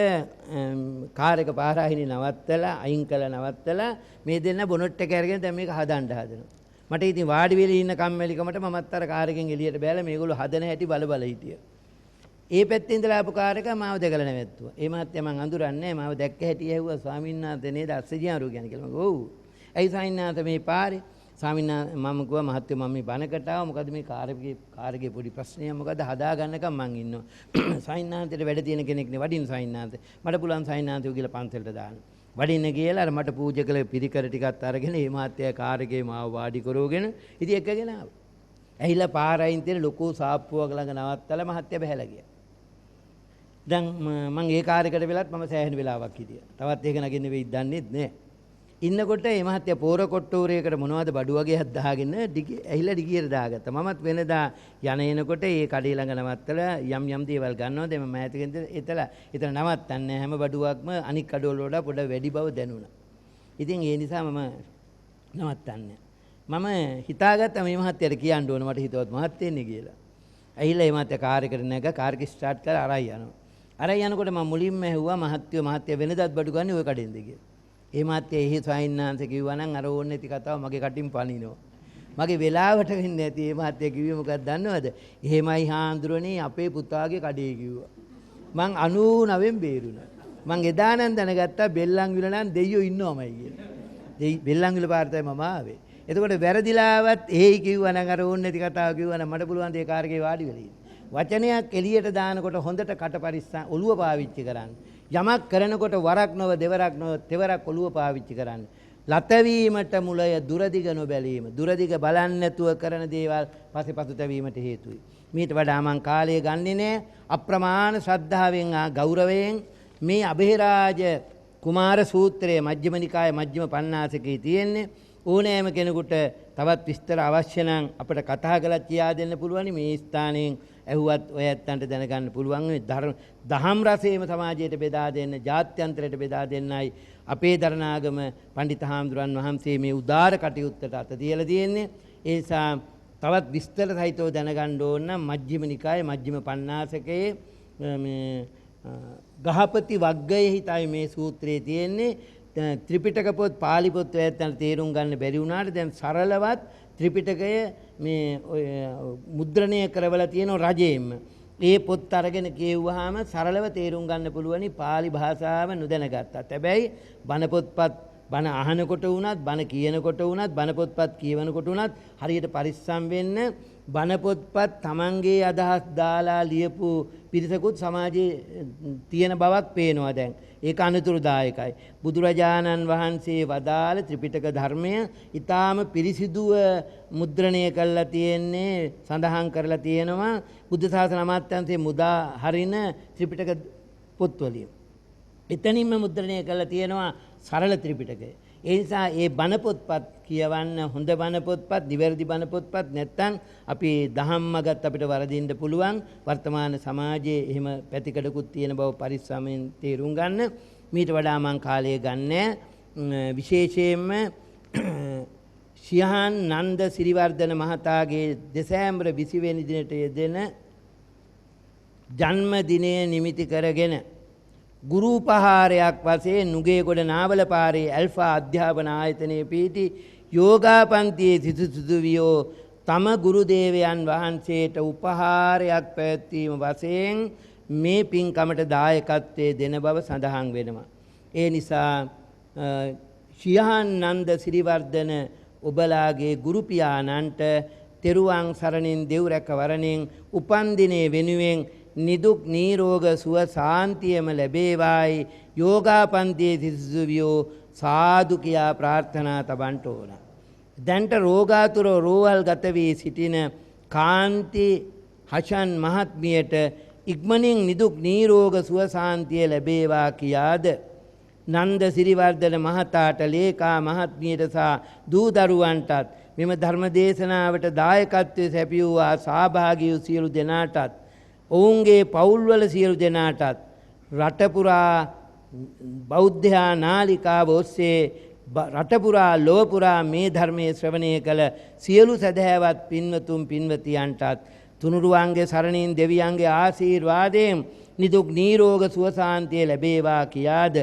කාර් එක පාරාහිනි නවත්තලා අයින් කළා නවත්තලා මේ දෙන්න බොනට් එක අරගෙන දැන් මේක හදන්න හදනවා. මට ඉතින් වාඩි වෙලා ඉන්න කම්මැලිකමට මමත් අර කාර් එකෙන් එළියට බෑලා මේගොල්ලෝ හදන හැටි බල බල හිටියා. ඒ පැත්තේ ඉඳලා ආපු කාර් එක මාව දැකලා නැවැත්තුවා. ඒ මහත්තයා මං අඳුරන්නේ මාව දැක්ක හැටි ඇහුවා ස්වාමීන් වහන්සේ නේද අස්සජියාරු කියන්නේ කියලා. මම ඔව්. ඇයි ස්වාමීන් වහන්සේ මේ පාරේ? ස්වාමීන් වහන්සේ මම කිව්වා මහත්තයා මම මේ බණකට ආවා. මොකද මේ කාර් එකේ පොඩි ප්‍රශ්නයක් මොකද හදා ගන්නකම් මං ඉන්නවා. ස්වාමීන් වහන්සේට වැඩ තියෙන කෙනෙක් නේ වඩින්න ස්වාමීන් වහන්සේ. මට පුළුවන් ස්වාමීන් වහන්සේ කියලා පන්සලට දාන්න. වඩින්න කියලා අර මට පූජා කළ පිරිකර ටිකත් අරගෙන මේ මහත්තයා කාර් එකේ මාව වාඩි කරවගෙන ඉතින් එක්කගෙන ආවා. ඇහිලා පාරයින් තියෙන ලොකු සාප්පුවක් ළඟ නවත්තලා මහත්තයා බහැලා ගියා. දැන් මම ඒ කාර් එකට වෙලත් මම සෑහෙන වෙලාවක් හිටියා. තවත් ඒක නගින්න වෙයිද දන්නේ නැහැ. ඉන්නකොට මේ මහත්තයා පෝර කොට්ටෝරයකට මොනවද බඩු වගේක් දාගෙන ඇහිලා ඩිගියට දාගත්තා. මමත් වෙනදා යන එනකොට ඒ කඩේ ළඟ නවත්තලා යම් දේවල් ගන්නවා. දැන් මම ඈතකින් එතන නවත්තන්නේ හැම බඩුවක්ම අනික් කඩවල වඩා පොඩ වැඩි බව දැනුණා. ඉතින් ඒ නිසා මම නවත්තන්නේ. මම හිතාගත්තා මේ මහත්තයාට කියන්න ඕන මට හිතවත් මහත්තයෙන්නේ කියලා. ඇහිලා මේ මහත්තයා කාර් එකට නැග කාර් එක ස්ටාර්ට් කරලා අරයි යනවා. අරයි යනකොට මම මුලින්ම ඇහුවා මහත්තයා වෙනදත් බඩු ගන්නේ ඔය කඩෙන්ද කියලා. ඒ මහත්තයා එහි ස්වාමීන් වහන්සේ කිව්වා නම් අර ඕන්නේ නැති කතාව මගේ කටින් පනිනවා. මගේ වෙලාවට වෙන්නේ නැති මේ මහත්තයා කිව්වේ මොකක්ද දන්නවද? එහෙමයි හාඳුරනේ අපේ පුතාගේ කඩේ කිව්වා. මං 99න් බේරුණා. මං එදා නම් දැනගත්තා බෙල්ලන්විල නම් දෙයියෝ ඉන්නවමයි කියලා. බෙල්ලන්විල පාරටයි මම ආවේ. එතකොට වැරදිලාවත් එහෙයි කිව්වා නම් අර ඕන්නේ නැති කතාව කිව්වා නම් මට පුළුවන් ඒ කාර් එකේ වාඩි වෙලා ඉන්න. වචනයක් එළියට දානකොට හොඳට කට පරිස්සම් ඔළුව පාවිච්චි කරන්න. යමක් කරනකොට වරක් නොව දෙවරක් නොව තෙවරක් ඔළුව පාවිච්චි කරන්න. ලතවීමට මුලය දුරදිග නොබැලීම. දුරදිග බලන්නේ නැතුව කරන දේවල් පස්සේ පසුතැවීමට හේතුයි. මීට වඩා මං කාලය ගන්නෙ නෑ. අප්‍රමාණ ශ්‍රද්ධාවෙන් ගෞරවයෙන් මේ අබේරාජ කුමාර සූත්‍රයේ මජ්ක්‍ධිම නිකායේ මජ්ක්‍ධිම පඤ්ඤාසකේ තියෙන්නේ. ඕනෑම කෙනෙකුට තවත් විස්තර අවශ්‍ය නම් අපිට කතා කරලා කියා දෙන්න පුළුවන්. මේ ස්ථානයෙන් ඇහුවත් ඔය ඇත්තන්ට දැනගන්න පුළුවන්. මේ දහම් රසයේම සමාජයට බෙදා දෙන්න, ජාත්‍යන්තරයට බෙදා දෙන්නයි අපේ දරණාගම පඬිත හාමුදුරන් වහන්සේ මේ උදාර කටයුත්තට අත තියලා තියෙන්නේ. ඒ නිසා තවත් විස්තර සහිතව දැනගන්න ඕන නම් මජ්ක්‍ධිම නිකායේ මජ්ක්‍ධිම පඤ්ඤාසකයේ මේ ගහපති වග්ගයේ තමයි මේ සූත්‍රයේ තියෙන්නේ. ත්‍රිපිටක පොත් පාලි පොත් ඇත්තට තේරුම් ගන්න බැරි වුණාට දැන් සරලවත් ත්‍රිපිටකය මේ මුද්‍රණය කරවලා තියෙන රජයෙන්ම ඒ පොත් අරගෙන කියවුවාම සරලව තේරුම් ගන්න පුළුවනි පාලි භාෂාව නොදැනගත්තත්. හැබැයි බණ පොත්පත් බණ අහනකොට වුණත් බණ කියනකොට වුණත් බණ පොත්පත් කියවනකොට වුණත් හරියට පරිස්සම් වෙන්න. බණ පොත්පත් තමන්ගේ අදහස් දාලා ලියපු පිරිසකුත් සමාජයේ තියෙන බවක් පේනවා දැන්. ඒක අනුතුරුදායකයි. බුදුරජාණන් වහන්සේ වදාළ ත්‍රිපිටක ධර්මය ඊටාම පිරිසිදුව මුද්‍රණය කරලා තියෙන්නේ, සඳහන් කරලා තියෙනවා බුද්ධ ශාසන අමාත්‍යාංශයේ මුදා හරින ත්‍රිපිටක පොත්වලින්. එතනින්ම මුද්‍රණය කරලා තියෙනවා සරල ත්‍රිපිටකය. ඒ නිසා ඒ බණ පොත්පත් කියවන්න හොඳ බණ පොත්පත්, නිවැරදි බණ පොත්පත් නැත්තම් අපි දහම්මගත් අපිට වරදින්න පුළුවන්. වර්තමාන සමාජයේ එහෙම පැතිකඩකුත් තියෙන බව පරිස්සමෙන් තේරුම් ගන්න. මීට වඩා මං කාලය ගන්නෑ. විශේෂයෙන්ම ශිහාන් නන්ද සිරිවර්ධන මහතාගේ දෙසැම්බර් 20 වෙනි දිනට යෙදෙන ජන්මදිනය නිමිති කරගෙන ගුරු උපහාරයක් වශයෙන් නුගේගොඩ නාවලපාරේ ඇල්ෆා අධ්‍යාපන ආයතනයේ පිහිටි යෝගාපන්තියේ සිසුවියෝ තම ගුරු දේවයන් වහන්සේට උපහාරයක් පැවැත්වීම වශයෙන් මේ පින්කමට දායකත්වයේ දෙන බව සඳහන් වෙනවා. ඒ නිසා ශිහාන් නන්ද සිරිවර්ධන ඔබලාගේ ගුරු පියාණන්ට තෙරුවන් සරණින් දෙව් රැකවරණින් උපන්දිනයේ වෙනුවෙන් නිදුක් නිරෝග සුව සාන්තියම ලැබේවායි යෝගාපන්තියේ සිසුවියෝ සාදු කියා ප්‍රාර්ථනා තබන්ට ඕන. දැන්ට රෝගාතුර රෝහල් ගත වී සිටින කාන්ති හෂන් මහත්මියට ඉක්මනින් නිදුක් නිරෝග සුව සාන්තිය ලැබේවා කියාද නන්ද සිරිවර්ධන මහතාට ලේකා මහත්මියට සහ දූ දරුවන්ටත් මෙම ධර්ම දේශනාවට දායකත්වයේ සැපයුවා සහභාගී වූ සියලු දෙනාටත් ඔවුන්ගේ පවුල්වල සියලු දෙනාටත් රට පුරා බෞද්ධයා නාලිකාව ඔස්සේ රටපුරා ලොවපුරා මේ ධර්මයේ ශ්‍රවණය කළ සියලු සදහැවත් පින්වතුන් පින්වතියන්ටත් තුනුරුවන්ගේ සරණින් දෙවියන්ගේ ආශීර්වාදයෙන් නිදුක් නිරෝග සුවසාන්තිය ලැබේවා කියාද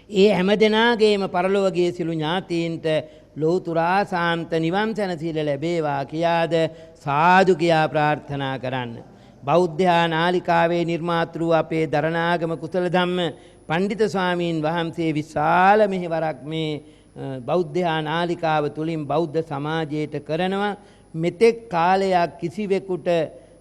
ඒ හැම දෙනාගේම පරලොවගේ සිළු ඥාතීන්ට ලෝතුරා සාන්ත නිවන් සැනසීම ලැබේවා කියාද සාදු කියා ප්‍රාර්ථනා කරන්න. බෞද්ධ නාලිකාවේ නිර්මාතෘ අපේ දරණාගම කුසල ධම්ම පණ්ඩිත ස්වාමීන් වහන්සේ විශාල මෙහෙවරක් මේ බෞද්ධ නාලිකාව තුලින් බෞද්ධ සමාජයට කරනවා. මෙතෙක් කාලයක් කිසිවෙකුට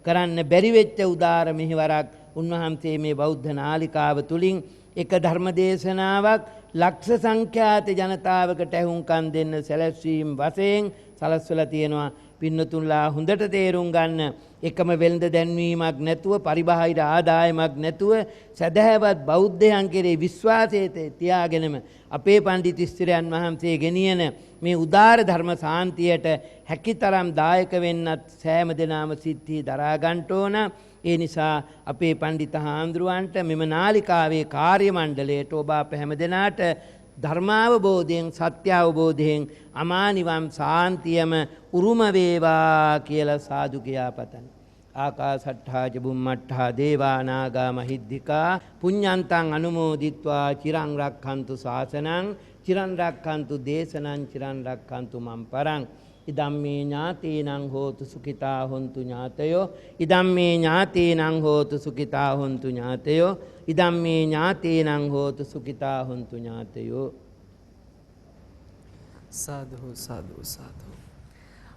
කරන්න බැරි වෙච්ච උදාර මෙහෙවරක් උන්වහන්සේ මේ බෞද්ධ නාලිකාව තුලින් එක ධර්ම දේශනාවක් ලක්ෂ සංඛ්‍යාත ජනතාවකට ඇහුම්කන් දෙන්න සැලැස්වීම වශයෙන් සලස්වලා තියෙනවා. පින්නතුන්ලා හොඳට තේරුම් ගන්න එකම වෙළඳ දැන්වීමක් නැතුව පරිබාහිර ආදායමක් නැතුව සදහැවත් බෞද්ධයන් කෙරේ විශ්වාසය තියාගෙනම අපේ පඬිත් ස්ථිරයන් වහන්සේ ගෙනියන මේ උදාර ධර්ම සාන්තියට හැකිතරම් දායක වෙන්නත් සෑම දෙනාම සිද්ධි දරා ගන්න ඕන. ඒ නිසා අපේ පඬිත් හාමුදුරුවන්ට මෙම නාලිකාවේ කාර්ය මණ්ඩලයට ඔබ අප හැම දෙනාට ධර්මාවබෝධයෙන් සත්‍ය අවබෝධයෙන් අමා නිවන් සාන්තියම උරුම වේවා කියලා සාදු කියා පතන. ආකාසට්ඨා ච බුම්මට්ඨා දේවා නාග මහිද්దికා පුඤ්ඤන්තං අනුමෝදිත්වා චිරං රක්ඛන්තු ශාසනං චිරං රක්ඛන්තු දේශනං චිරං රක්ඛන්තු මම් පරං. ඉදම්මේ ඥාතීනං හෝතු සුඛිතා හොන්තු ඥාතයෝ ඉදම්මේ ඥාතීනං හෝතු සුඛිතා හොන්තු ඥාතයෝ ඉදම්මේ ඥාතීනං හෝතු සුඛිතා හොන්තු ඥාතයෝ. සාදු සාදු සාදු.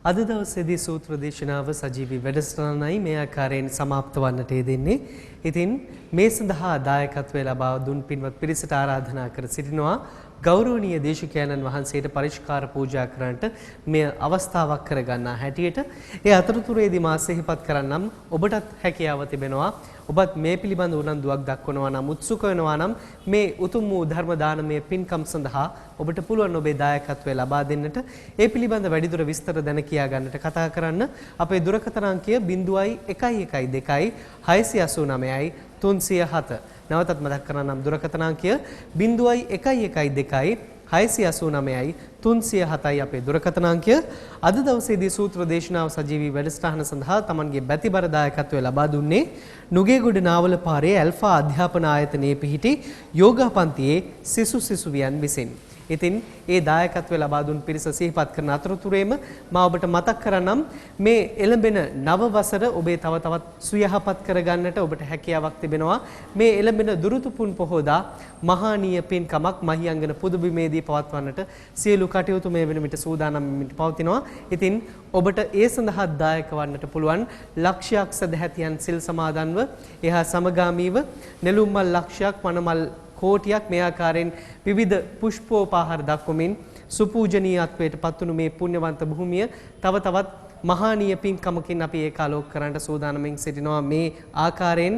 අද දවසේදී සූත්‍ර දේශනාව සජීවී වැඩසටහනයි මේ ආකාරයෙන් સમાપ્ત වන්නට යෙදෙන්නේ. ඉතින් මේ සඳහා දායකත්වය ලබා දුන් පින්වත් පිරිසට ආරාධනා කර සිටිනවා ගෞරවනීය දේශකයන්න් වහන්සේට පරිස්කාර පූජා කරන්නට මේ අවස්ථාවක් කරගන්නා හැටියට ඒ අතරතුරේදී මා සිහිපත් කරන්නම් ඔබටත් හැකියාව තිබෙනවා. ඔබත් මේ පිළිබඳ උනන්දුවක් දක්වනවා නම් උත්සුක වෙනවා නම් මේ උතුම් වූ ධර්ම දානමය පින්කම් සඳහා ඔබට පුළුවන් ඔබේ දායකත්වය ලබා දෙන්නට. ඒ පිළිබඳ වැඩිදුර විස්තර දැන කියා ගන්නට කතා කරන්න අපේ දුරකථන අංකය 0112 689යි 307. නැවතත් මතක් කරන්නම් දුරකථන අංකය 0112 689යි 307යි අපේ දුරකථන අංකය. අද දවසේදී සූත්‍ර දේශනාව සජීවී වැඩසටහන සඳහා තමන්ගේ බැතිබර දායකත්වය ලබා දුන්නේ නුගේගොඩ නාවල පාරේ ඇල්ෆා අධ්‍යාපන ආයතනයේ පිහිටි යෝගා පන්තියේ සිසුවියන් විසින්. ඉතින් ඒ දායකත්වය ලබා දුන් පිරිස සිහිපත් කරන අතරතුරේම මා ඔබට මතක් කරන්නම් මේ එළඹෙන නව වසර ඔබේ තව තවත් සුවයහපත් කරගන්නට ඔබට හැකියාවක් තිබෙනවා. මේ එළඹෙන දුරුතුපුන් පොහොදා මහානීය පින්කමක් මහියංගන පුදුබිමේදී පවත්වන්නට සියලු කටයුතු මේ වෙන විට සූදානම් වෙමින් පවතිනවා. ඉතින් ඔබට ඒ සඳහා දායක වන්නට පුළුවන්. ලක්ෂයක් සදැහැතියන් සිල් සමාදන්ව එහා සමගාමීව නෙළුම්මල් ලක්ෂයක් වනමල් කෝටියක් මේ ආකාරයෙන් විවිධ පුෂ්පෝපහාර දක්වමින් සුපූජනීයත්වයට පත්වුණු මේ පුණ්‍යවන්ත භූමිය තව තවත් මහානීය පින්කමකින් අපි ඒකාලෝක කරන්නට සූදානම්ෙන් සිටිනවා. මේ ආකාරයෙන්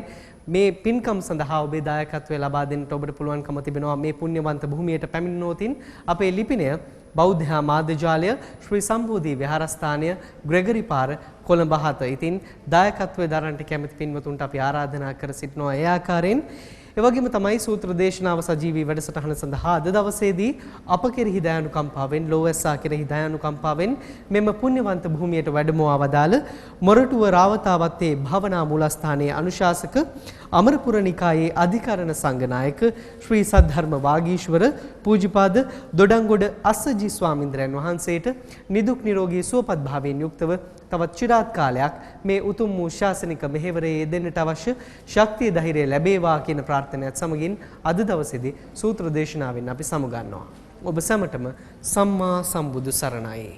මේ පින්කම් සඳහා ඔබේ දායකත්වය ලබා දෙන්නට ඔබට පුළුවන්කම තිබෙනවා. මේ පුණ්‍යවන්ත භූමියට පැමිණෙනෝතින් අපේ ලිපිනය බෞද්ධ මාධ්‍යජාලය ශ්‍රී සම්බෝධි විහාරස්ථානය ග්‍රෙගරි පාර කොළඹ 7. ඉතින් දායකත්වයේ දරන්නට කැමති පින්වතුන්ට අපි ආරාධනා කර සිටිනවා. ඒ ආකාරයෙන් එවැගේම තමයි සූත්‍ර දේශනාව සජීවී වැඩසටහන සඳහා අද දවසේදී අප කෙරෙහි දයානුකම්පාවෙන් ලෝවැස්සා කෙරෙහි දයානුකම්පාවෙන් මෙම පුණ්‍යවන්ත භූමියට වැඩමවා වදාළ මොරටුව රාවතාවත්තේ භාවනා මූලස්ථානයේ අනුශාසක අමරපුර නිකායේ අධිකරණ සංඝනායක ශ්‍රී සද්ධර්ම වාගීශවර පූජ්‍යපාද දොඩංගොඩ අස්සජි ස්වාමීන්ද්‍රයන් වහන්සේට නිදුක් නිරෝගී සුවපත් භාවයෙන් යුක්තව තවත් চিරාත් කාලයක් මේ උතුම් වූ ශාසනික මෙහෙවරේ යෙදෙන්නට අවශ්‍ය ශක්තිය ධෛර්යය ලැබේවා කියන ප්‍රාර්ථනාවත් සමගින් අද දවසේදී සූත්‍ර දේශනාවෙන් අපි සමුගන්නවා. ඔබ සැමටම සම්මා සම්බුදු සරණයි.